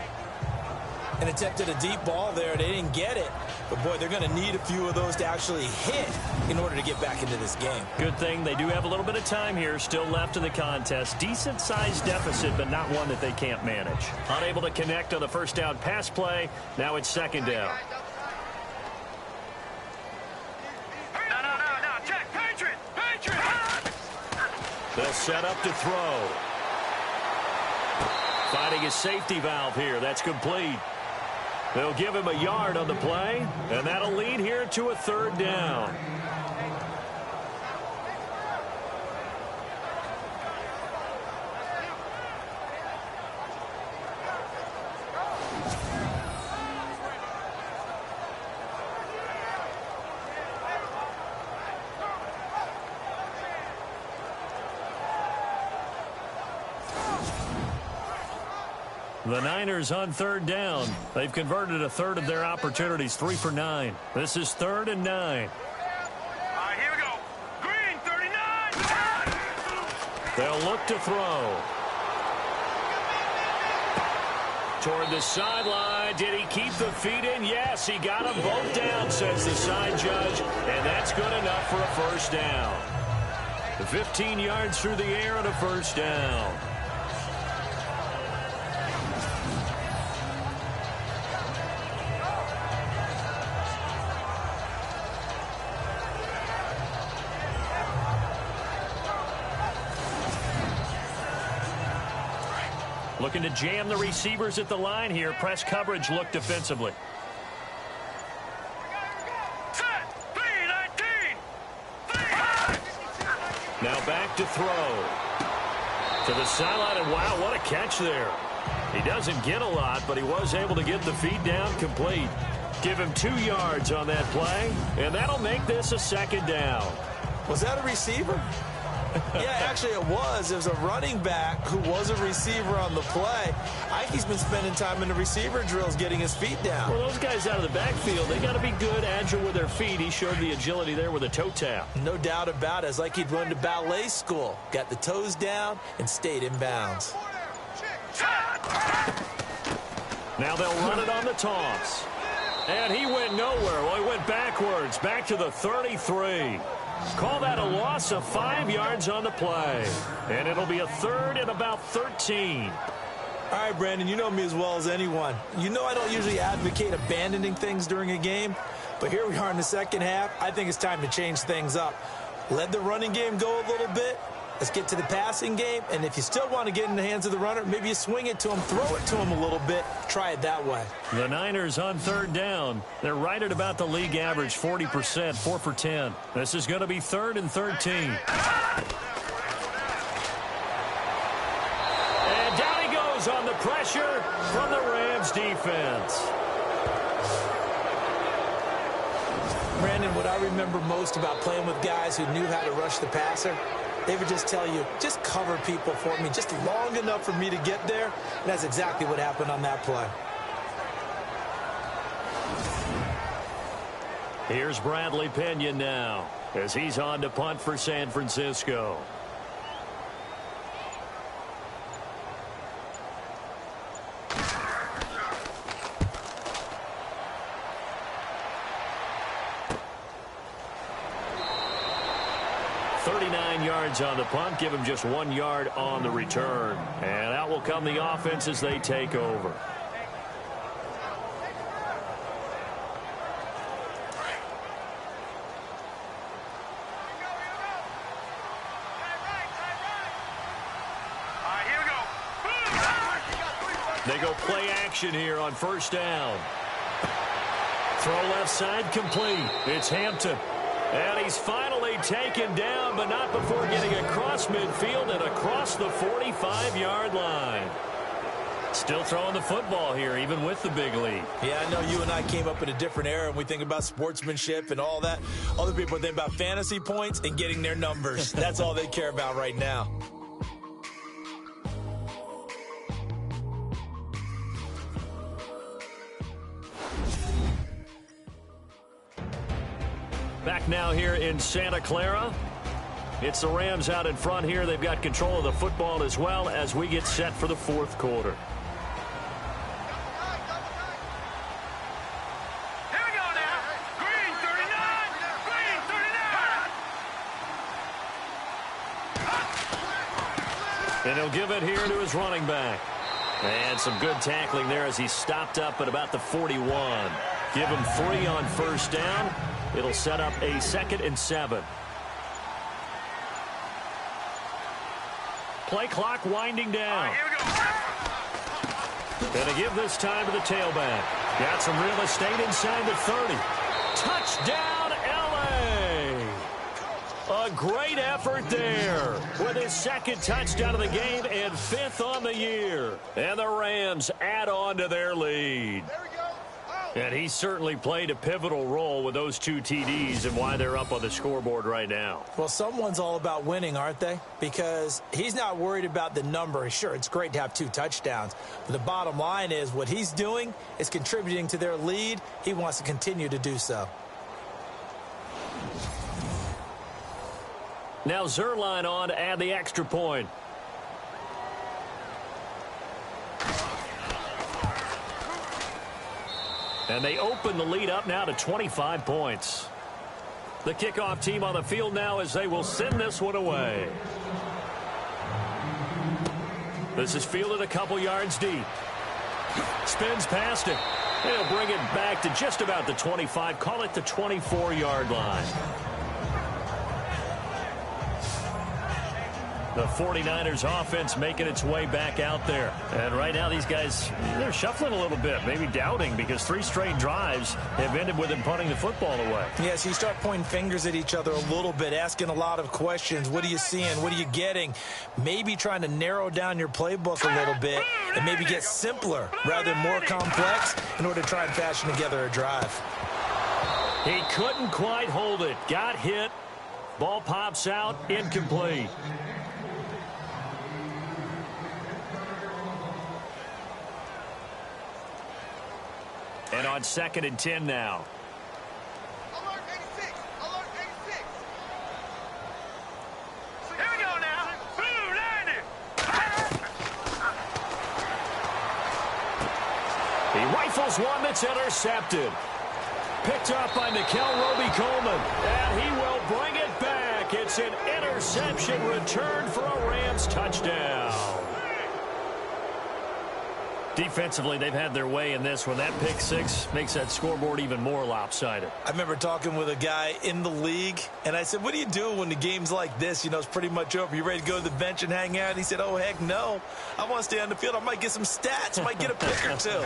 And attempted a deep ball there. They didn't get it. But, boy, they're going to need a few of those to actually hit in order to get back into this game. Good thing they do have a little bit of time here still left in the contest. Decent-sized deficit, but not one that they can't manage. Unable to connect on the 1st down pass play. Now it's 2nd down. No. Check. Patriot. They'll set up to throw. Finding his safety valve here. That's complete. They'll give him a yard on the play, and that'll lead here to a 3rd down. The Niners on 3rd down. They've converted a 1/3 of their opportunities, 3 for 9. This is 3rd and 9. All right, here we go. Green, 39. They'll look to throw. Toward the sideline. Did he keep the feet in? Yes, he got them both down, says the side judge. And that's good enough for a 1st down. 15 yards through the air and a 1st down. Looking to jam the receivers at the line here. Press coverage look defensively. Set. 3-19. Now back to throw. To the sideline, and wow, what a catch there. He doesn't get a lot, but he was able to get the feet down complete. Give him 2 yards on that play, and that'll make this a 2nd down. Was that a receiver? Yeah, actually it was. It was a running back who was a receiver on the play. I think he's been spending time in the receiver drills getting his feet down. Well, those guys out of the backfield, they got to be good, agile with their feet. He showed the agility there with a toe tap. No doubt about it. It's like he'd run to ballet school. Got the toes down and stayed in bounds. Now they'll run it on the toss. And he went nowhere. Well, he went backwards, back to the 33. Call that a loss of 5 yards on the play. And it'll be a 3rd and about 13. All right, Brandon, you know me as well as anyone. You know I don't usually advocate abandoning things during a game, but here we are in the 2nd half. I think it's time to change things up. Let the running game go a little bit, Let's get to the passing game, and if you still want to get in the hands of the runner, maybe you swing it to him, throw it to him a little bit, try it that way. The Niners on third down. They're right at about the league average, 40%, 4 for 10. This is going to be 3rd and 13. And down he goes on the pressure from the Rams defense. Brandon, what I remember most about playing with guys who knew how to rush the passer, they would just tell you, just cover people for me, just long enough for me to get there. And that's exactly what happened on that play. Here's Bradley Pinion now as he's on to punt for San Francisco. Yards on the punt, give him just 1 yard on the return. And out will come the offense as they take over. They go play action here on first down. Throw left side complete. It's Hampton. And he's finally taken down, but not before getting across midfield and across the 45-yard line. Still throwing the football here, even with the big lead. Yeah, I know you and I came up in a different era, and we think about sportsmanship and all that. Other people think about fantasy points and getting their numbers. That's all they care about right now. Back now here in Santa Clara. It's the Rams out in front here. They've got control of the football as well as we get set for the fourth quarter. Here we go now. Green 39. Green 39. And he'll give it here to his running back. And some good tackling there as he stopped up at about the 41. Give him 3 on first down. It'll set up a 2nd and 7. Play clock winding down. Here we go. Gonna give this time to the tailback. Got some real estate inside the 30. Touchdown, L.A. A great effort there with his 2nd touchdown of the game and 5th on the year. And the Rams add on to their lead. And he certainly played a pivotal role with those 2 TDs and why they're up on the scoreboard right now. Well, someone's all about winning, aren't they? Because he's not worried about the number. Sure, it's great to have 2 touchdowns. But the bottom line is what he's doing is contributing to their lead. He wants to continue to do so. Now Zuerlein on to add the extra point. And they open the lead up now to 25 points. The kickoff team on the field now as they will send this one away. This is fielded a couple yards deep. Spins past it. He'll bring it back to just about the 25. Call it the 24-yard line. The 49ers offense making its way back out there. And right now these guys, they're shuffling a little bit, maybe doubting because 3 straight drives have ended with them punting the football away. Yeah, so you start pointing fingers at each other a little bit, asking a lot of questions. What are you seeing? What are you getting? Maybe trying to narrow down your playbook a little bit and maybe get simpler rather than more complex in order to try and fashion together a drive. He couldn't quite hold it. Got hit. Ball pops out. Incomplete. And on 2nd and 10 now. Alert 86. Alert 86. Here we go now. Blue landed. He rifles one that's intercepted. Picked up by Nikel Roby-Coleman. And he will bring it back. It's an interception return for a Rams touchdown. Defensively, they've had their way in this one. That pick six makes that scoreboard even more lopsided. I remember talking with a guy in the league, and I said, what do you do when the game's like this? You know, it's pretty much over. You ready to go to the bench and hang out? He said, oh, heck no. I want to stay on the field. I might get some stats. I might get a pick or two.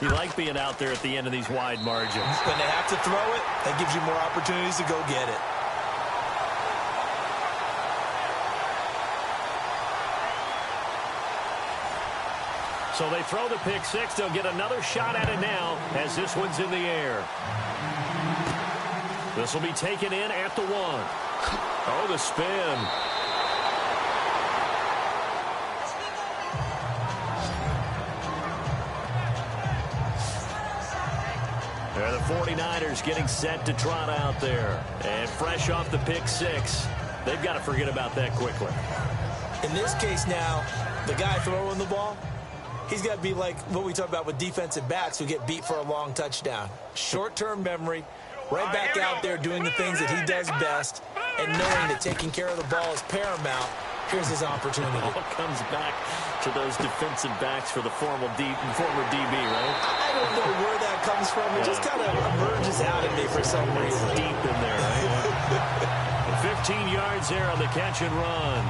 You like being out there at the end of these wide margins. When they have to throw it, that gives you more opportunities to go get it. So they throw the pick six. They'll get another shot at it now as this one's in the air. This will be taken in at the 1. Oh, the spin. And the 49ers getting set to trot out there. And fresh off the pick six, they've got to forget about that quickly. In this case now, the guy throwing the ball, he's got to be like what we talk about with defensive backs who get beat for a long touchdown. Short-term memory, right back out there doing the things that he does best, and knowing that taking care of the ball is paramount. Here's his opportunity. It all comes back to those defensive backs for the former DB, right? I don't know where that comes from. It just kind of emerges out of me for some reason. Deep in there, right? 15 yards there on the catch and run.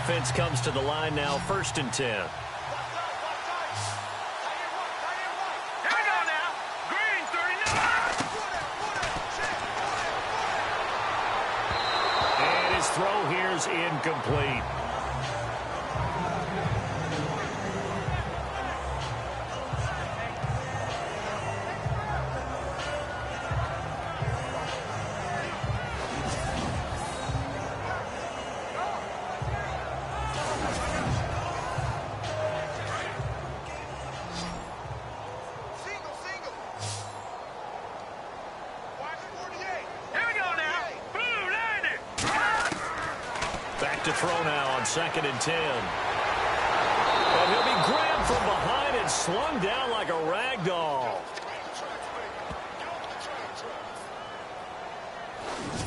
Offense comes to the line now, 1st and 10. Here we go now. Green 39. And his throw here is incomplete. To throw now on 2nd and 10. And he'll be grabbed from behind and slung down like a rag doll.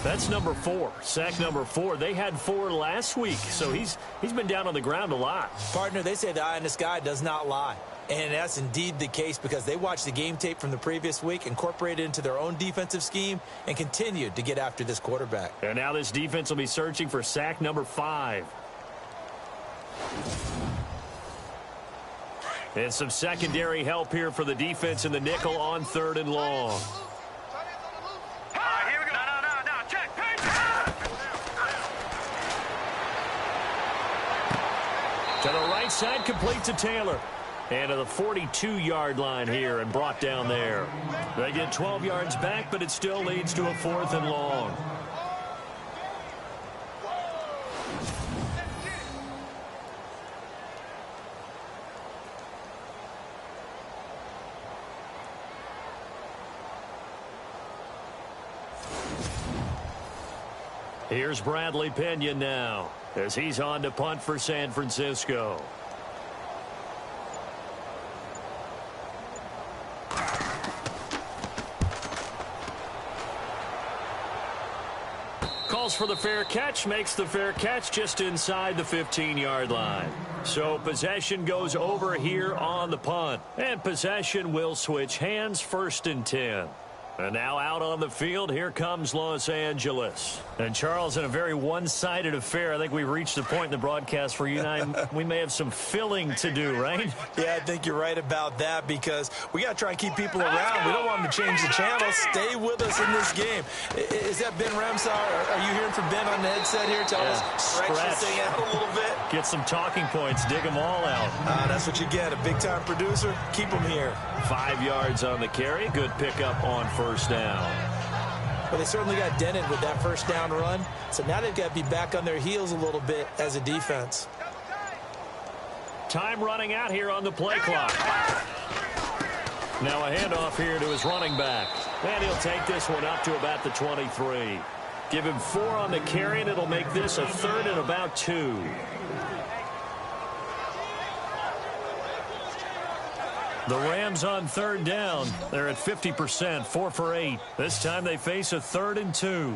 That's number 4. Sack number 4. They had 4 last week, so he's been down on the ground a lot. Partner, they say the eye in the sky does not lie. And that's indeed the case because they watched the game tape from the previous week, incorporated it into their own defensive scheme, and continued to get after this quarterback. And now this defense will be searching for sack number 5. And some secondary help here for the defense in the nickel on 3rd and long. Here we go. No. Check. To the right side, complete to Taylor. And to the 42-yard line here and brought down there. They get 12 yards back, but it still leads to a 4th and long. Here's Bradley Pinion now as he's on to punt for San Francisco. Calls for the fair catch, makes the fair catch just inside the 15-yard line. So possession goes over here on the punt. And possession will switch hands, 1st and 10. And now out on the field, here comes Los Angeles. And Charles, in a very one-sided affair, I think we've reached the point in the broadcast for you and I, we may have some filling to do, right? Yeah, I think you're right about that because we got to try and keep people around. We don't want them to change the channel. Stay with us in this game. Is that Ben Ramsar? Are you hearing from Ben on the headset here? Tell us, stretch this thing out a little bit. Get some talking points, dig them all out. That's what you get, a big-time producer. Keep them here. 5 yards on the carry. Good pickup on 1st down. Well, they certainly got dented with that 1st down run. So now they've got to be back on their heels a little bit as a defense. Time running out here on the play clock. Now a handoff here to his running back. And he'll take this one up to about the 23. Give him 4 on the carry, and it'll make this a 3rd and about 2. The Rams on 3rd down. They're at 50%, 4 for 8. This time they face a 3rd and 2.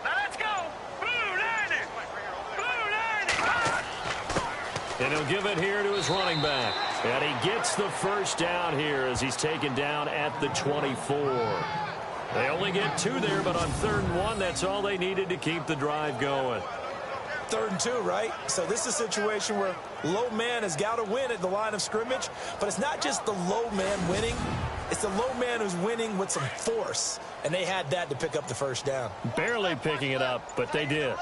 Now let's go. Blue 90. Blue 90. And he'll give it here to his running back. And he gets the first down here as he's taken down at the 24. They only get 2 there, but on 3rd and 1, that's all they needed to keep the drive going. 3rd and 2, right? So this is a situation where low man has got to win at the line of scrimmage, but it's not just the low man winning. It's the low man who's winning with some force, and they had that to pick up the first down. Barely picking it up, but they did.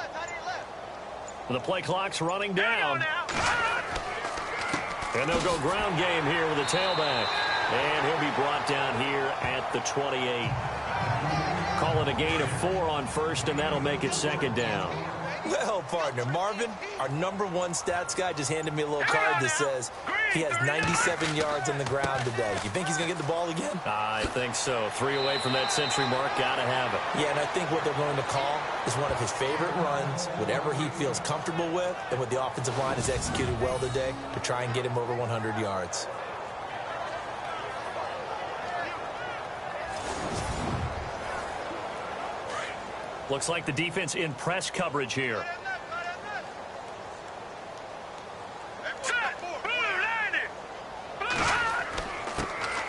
The play clock's running down. And they'll go ground game here with a tailback. And he'll be brought down here at the 28. Call it a gain of 4 on 1st, and that'll make it 2nd down. Well, partner, Marvin, our #1 stats guy, just handed me a little card that says he has 97 yards on the ground today. You think he's going to get the ball again? I think so. 3 away from that century mark. Got to have it. Yeah, and I think what they're going to call is one of his favorite runs, whatever he feels comfortable with, and what the offensive line has executed well today to try and get him over 100 yards. Looks like the defense in press coverage here.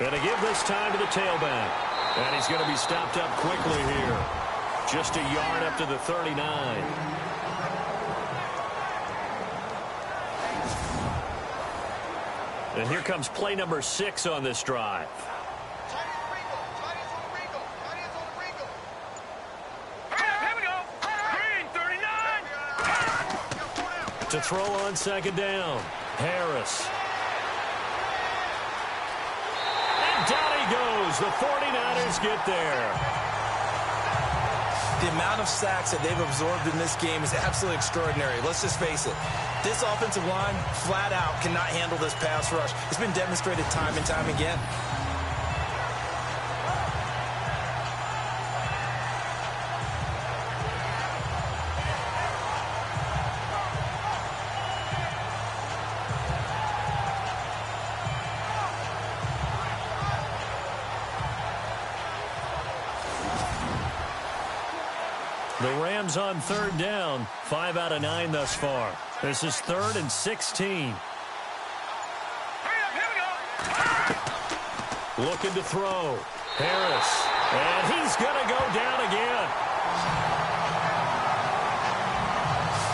And to give this time to the tailback. And he's going to be stopped up quickly here. Just a yard up to the 39. And here comes play number 6 on this drive. To throw on 2nd down. Harris. And down he goes. The 49ers get there. The amount of sacks that they've absorbed in this game is absolutely extraordinary. Let's just face it. This offensive line, flat out, cannot handle this pass rush. It's been demonstrated time and time again. The Rams on 3rd down. 5 out of 9 thus far. This is 3rd and 16. Looking to throw. Harris. And he's going to go down again.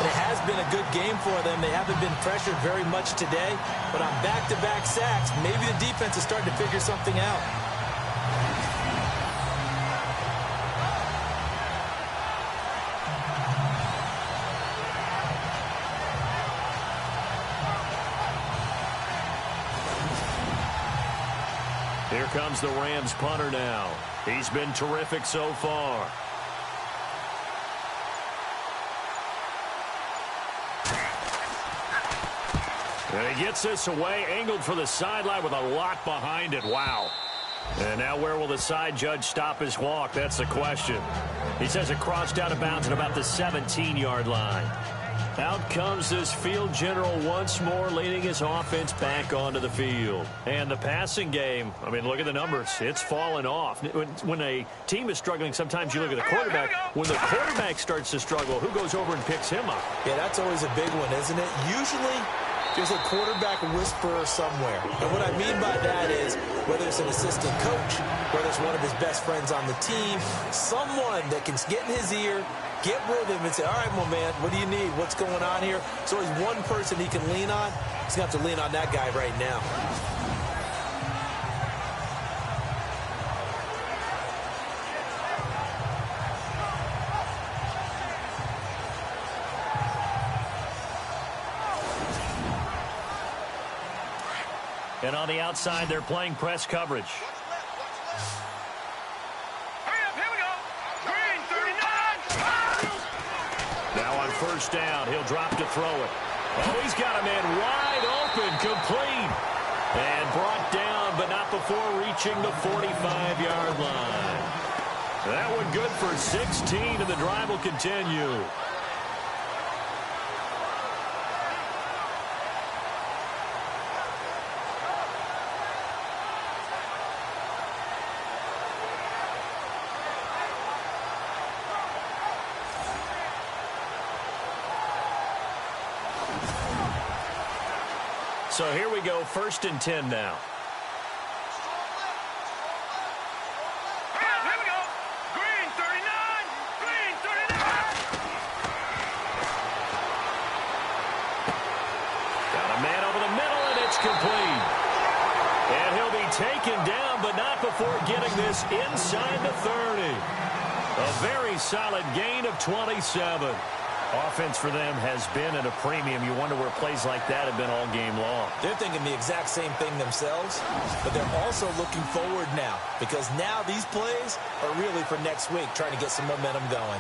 It has been a good game for them. They haven't been pressured very much today. But on back-to-back sacks, maybe the defense is starting to figure something out. Here comes the Rams punter now. He's been terrific so far. And he gets this away, angled for the sideline with a lot behind it. Wow. And now where will the side judge stop his walk? That's the question. He says it crossed out of bounds at about the 17-yard line. Out comes this field general once more, leading his offense back onto the field. And the passing game, I mean, look at the numbers. It's fallen off. When a team is struggling, sometimes you look at the quarterback. When the quarterback starts to struggle, who goes over and picks him up? Yeah, that's always a big one, isn't it? Usually, there's a quarterback whisperer somewhere. And what I mean by that is, whether it's an assistant coach, whether it's one of his best friends on the team, someone that can get in his ear, get with him and say, all right, well, man, what do you need? What's going on here? So there's one person he can lean on. He's going to have to lean on that guy right now. And on the outside, they're playing press coverage. Now on 1st down, he'll drop to throw it. Oh, he's got a man wide open, complete. And brought down, but not before reaching the 45-yard line. That one good for 16, and the drive will continue. So here we go, 1st and 10 now. Here we go. Green 39. Green 39. Got a man over the middle, and it's complete. And he'll be taken down, but not before getting this inside the 30. A very solid gain of 27. Offense for them has been at a premium. You wonder where plays like that have been all game long. They're thinking the exact same thing themselves, but they're also looking forward now because now these plays are really for next week, trying to get some momentum going.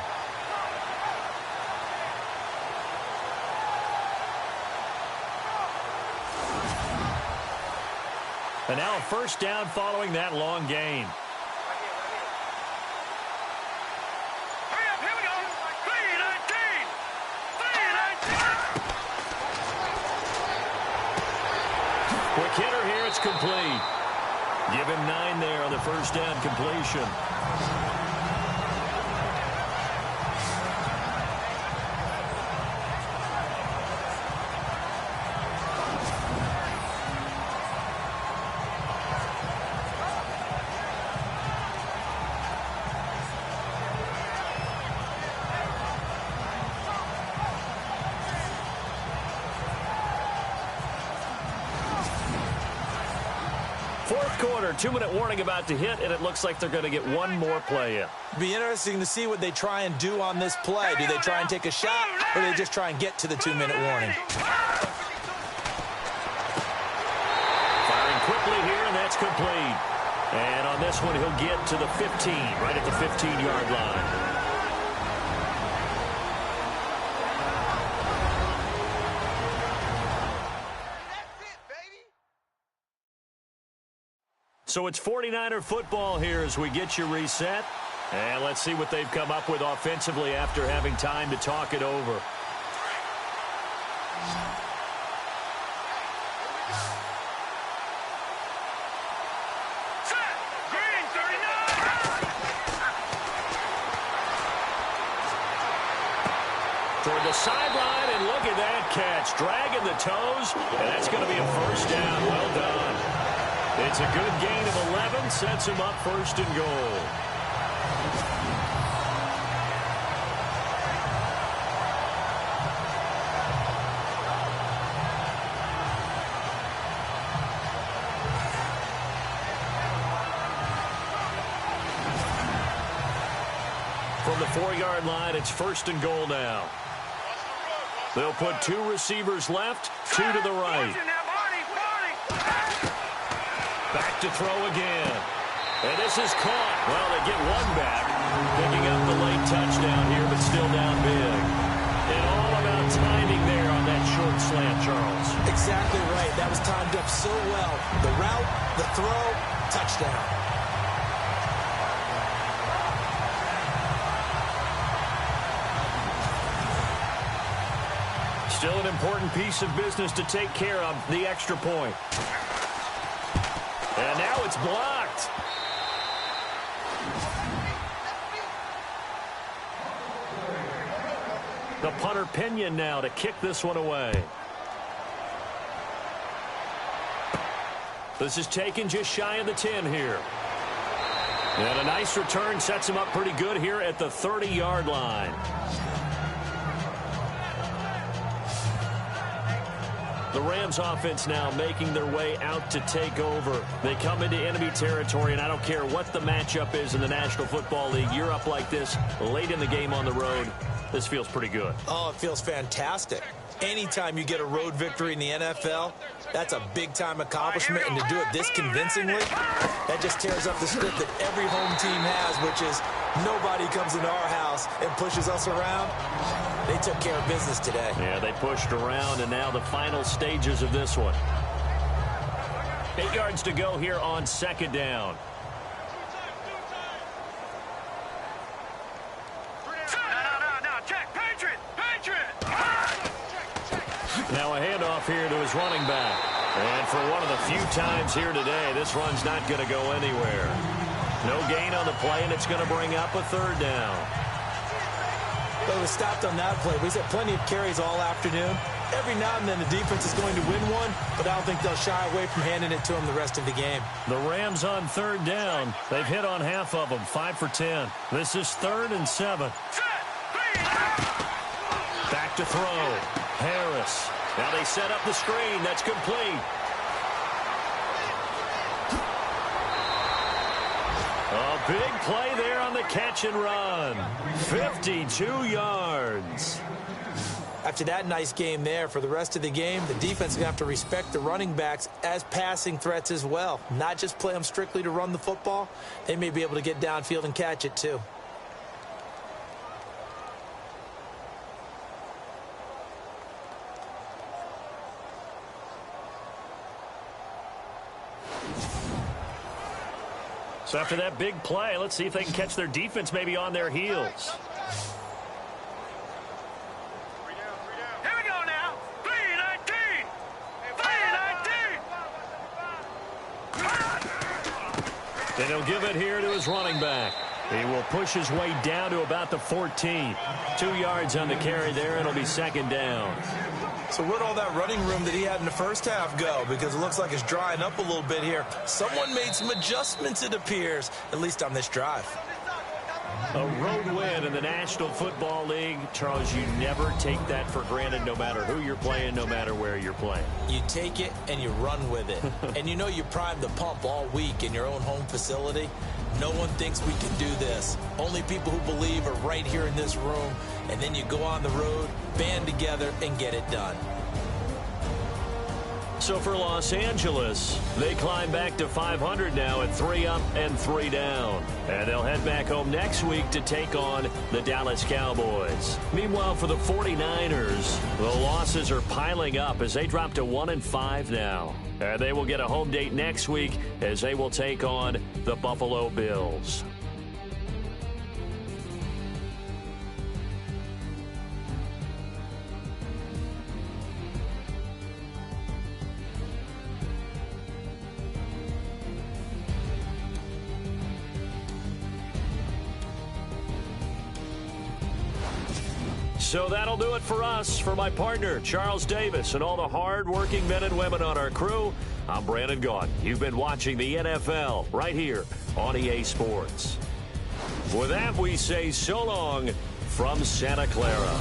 And now a 1st down following that long gain. Quick hitter here, it's complete. Give him 9 there on the 1st down completion. Quarter, 2-minute warning about to hit, and it looks like they're going to get one more play in. Be interesting to see what they try and do on this play. Do they try and take a shot, or do they just try and get to the 2-minute warning? Firing quickly here, and that's complete. And on this one, he'll get to the 15, right at the 15-yard line. So it's 49er football here as we get you reset. And let's see what they've come up with offensively after having time to talk it over. Set. Green 39. Toward the sideline, and look at that catch. Dragging the toes, and that's going to be a 1st down. Well done. It's a good gain of 11, sets him up 1st and goal. From the 4-yard line, it's 1st and goal now. They'll put 2 receivers left, 2 to the right. Back to throw again. And this is caught. Well, they get one back. Picking up the late touchdown here, but still down big. And all about timing there on that short slant, Charles. Exactly right. That was timed up so well. The route, the throw, touchdown. Still an important piece of business to take care of, the extra point. And now it's blocked. The punter Pinion now to kick this one away. This is taken just shy of the 10 here. And a nice return sets him up pretty good here at the 30-yard line. The Rams offense now making their way out to take over. They come into enemy territory, and I don't care what the matchup is in the National Football League. You're up like this late in the game on the road. This feels pretty good. Oh, it feels fantastic. Anytime you get a road victory in the NFL, that's a big-time accomplishment, and to do it this convincingly, that just tears up the script that every home team has, which is nobody comes into our house and pushes us around. They took care of business today. Yeah, they pushed around, and now the final stages of this one. 8 yards to go here on 2nd down. handoff here to his running back. And for one of the few times here today, this run's not going to go anywhere. No gain on the play, and it's going to bring up a third down. Well, it was stopped on that play. We've had plenty of carries all afternoon. Every now and then the defense is going to win one, but I don't think they'll shy away from handing it to them the rest of the game. The Rams on third down. They've hit on half of them, 5 for 10. This is 3rd and 7. Back to throw. Harris. Now they set up the screen. That's complete. A big play there on the catch and run. 52 yards. After that nice game there, for the rest of the game, the defense is going to have to respect the running backs as passing threats as well. Not just play them strictly to run the football. They may be able to get downfield and catch it too. So after that big play, let's see if they can catch their defense maybe on their heels. Here we go now. 3-19. 3-19. Then he'll give it here to his running back. He will push his way down to about the 14. 2 yards on the carry there, and it'll be 2nd down. So where'd all that running room that he had in the first half go? Because it looks like it's drying up a little bit here. Someone made some adjustments, it appears, at least on this drive. A road win in the National Football League. Charles, you never take that for granted no matter who you're playing, no matter where you're playing. You take it and you run with it. And you know you primed the pump all week in your own home facility. No one thinks we can do this. Only people who believe are right here in this room. And then you go on the road, band together, and get it done. So for Los Angeles, they climb back to 500 now at 3 up and 3 down. And they'll head back home next week to take on the Dallas Cowboys. Meanwhile, for the 49ers, the losses are piling up as they drop to 1-5 now. And they will get a home date next week as they will take on the Buffalo Bills. So that'll do it for us. For my partner, Charles Davis, and all the hard-working men and women on our crew, I'm Brandon Gaudin. You've been watching the NFL right here on EA Sports. With that, we say so long from Santa Clara.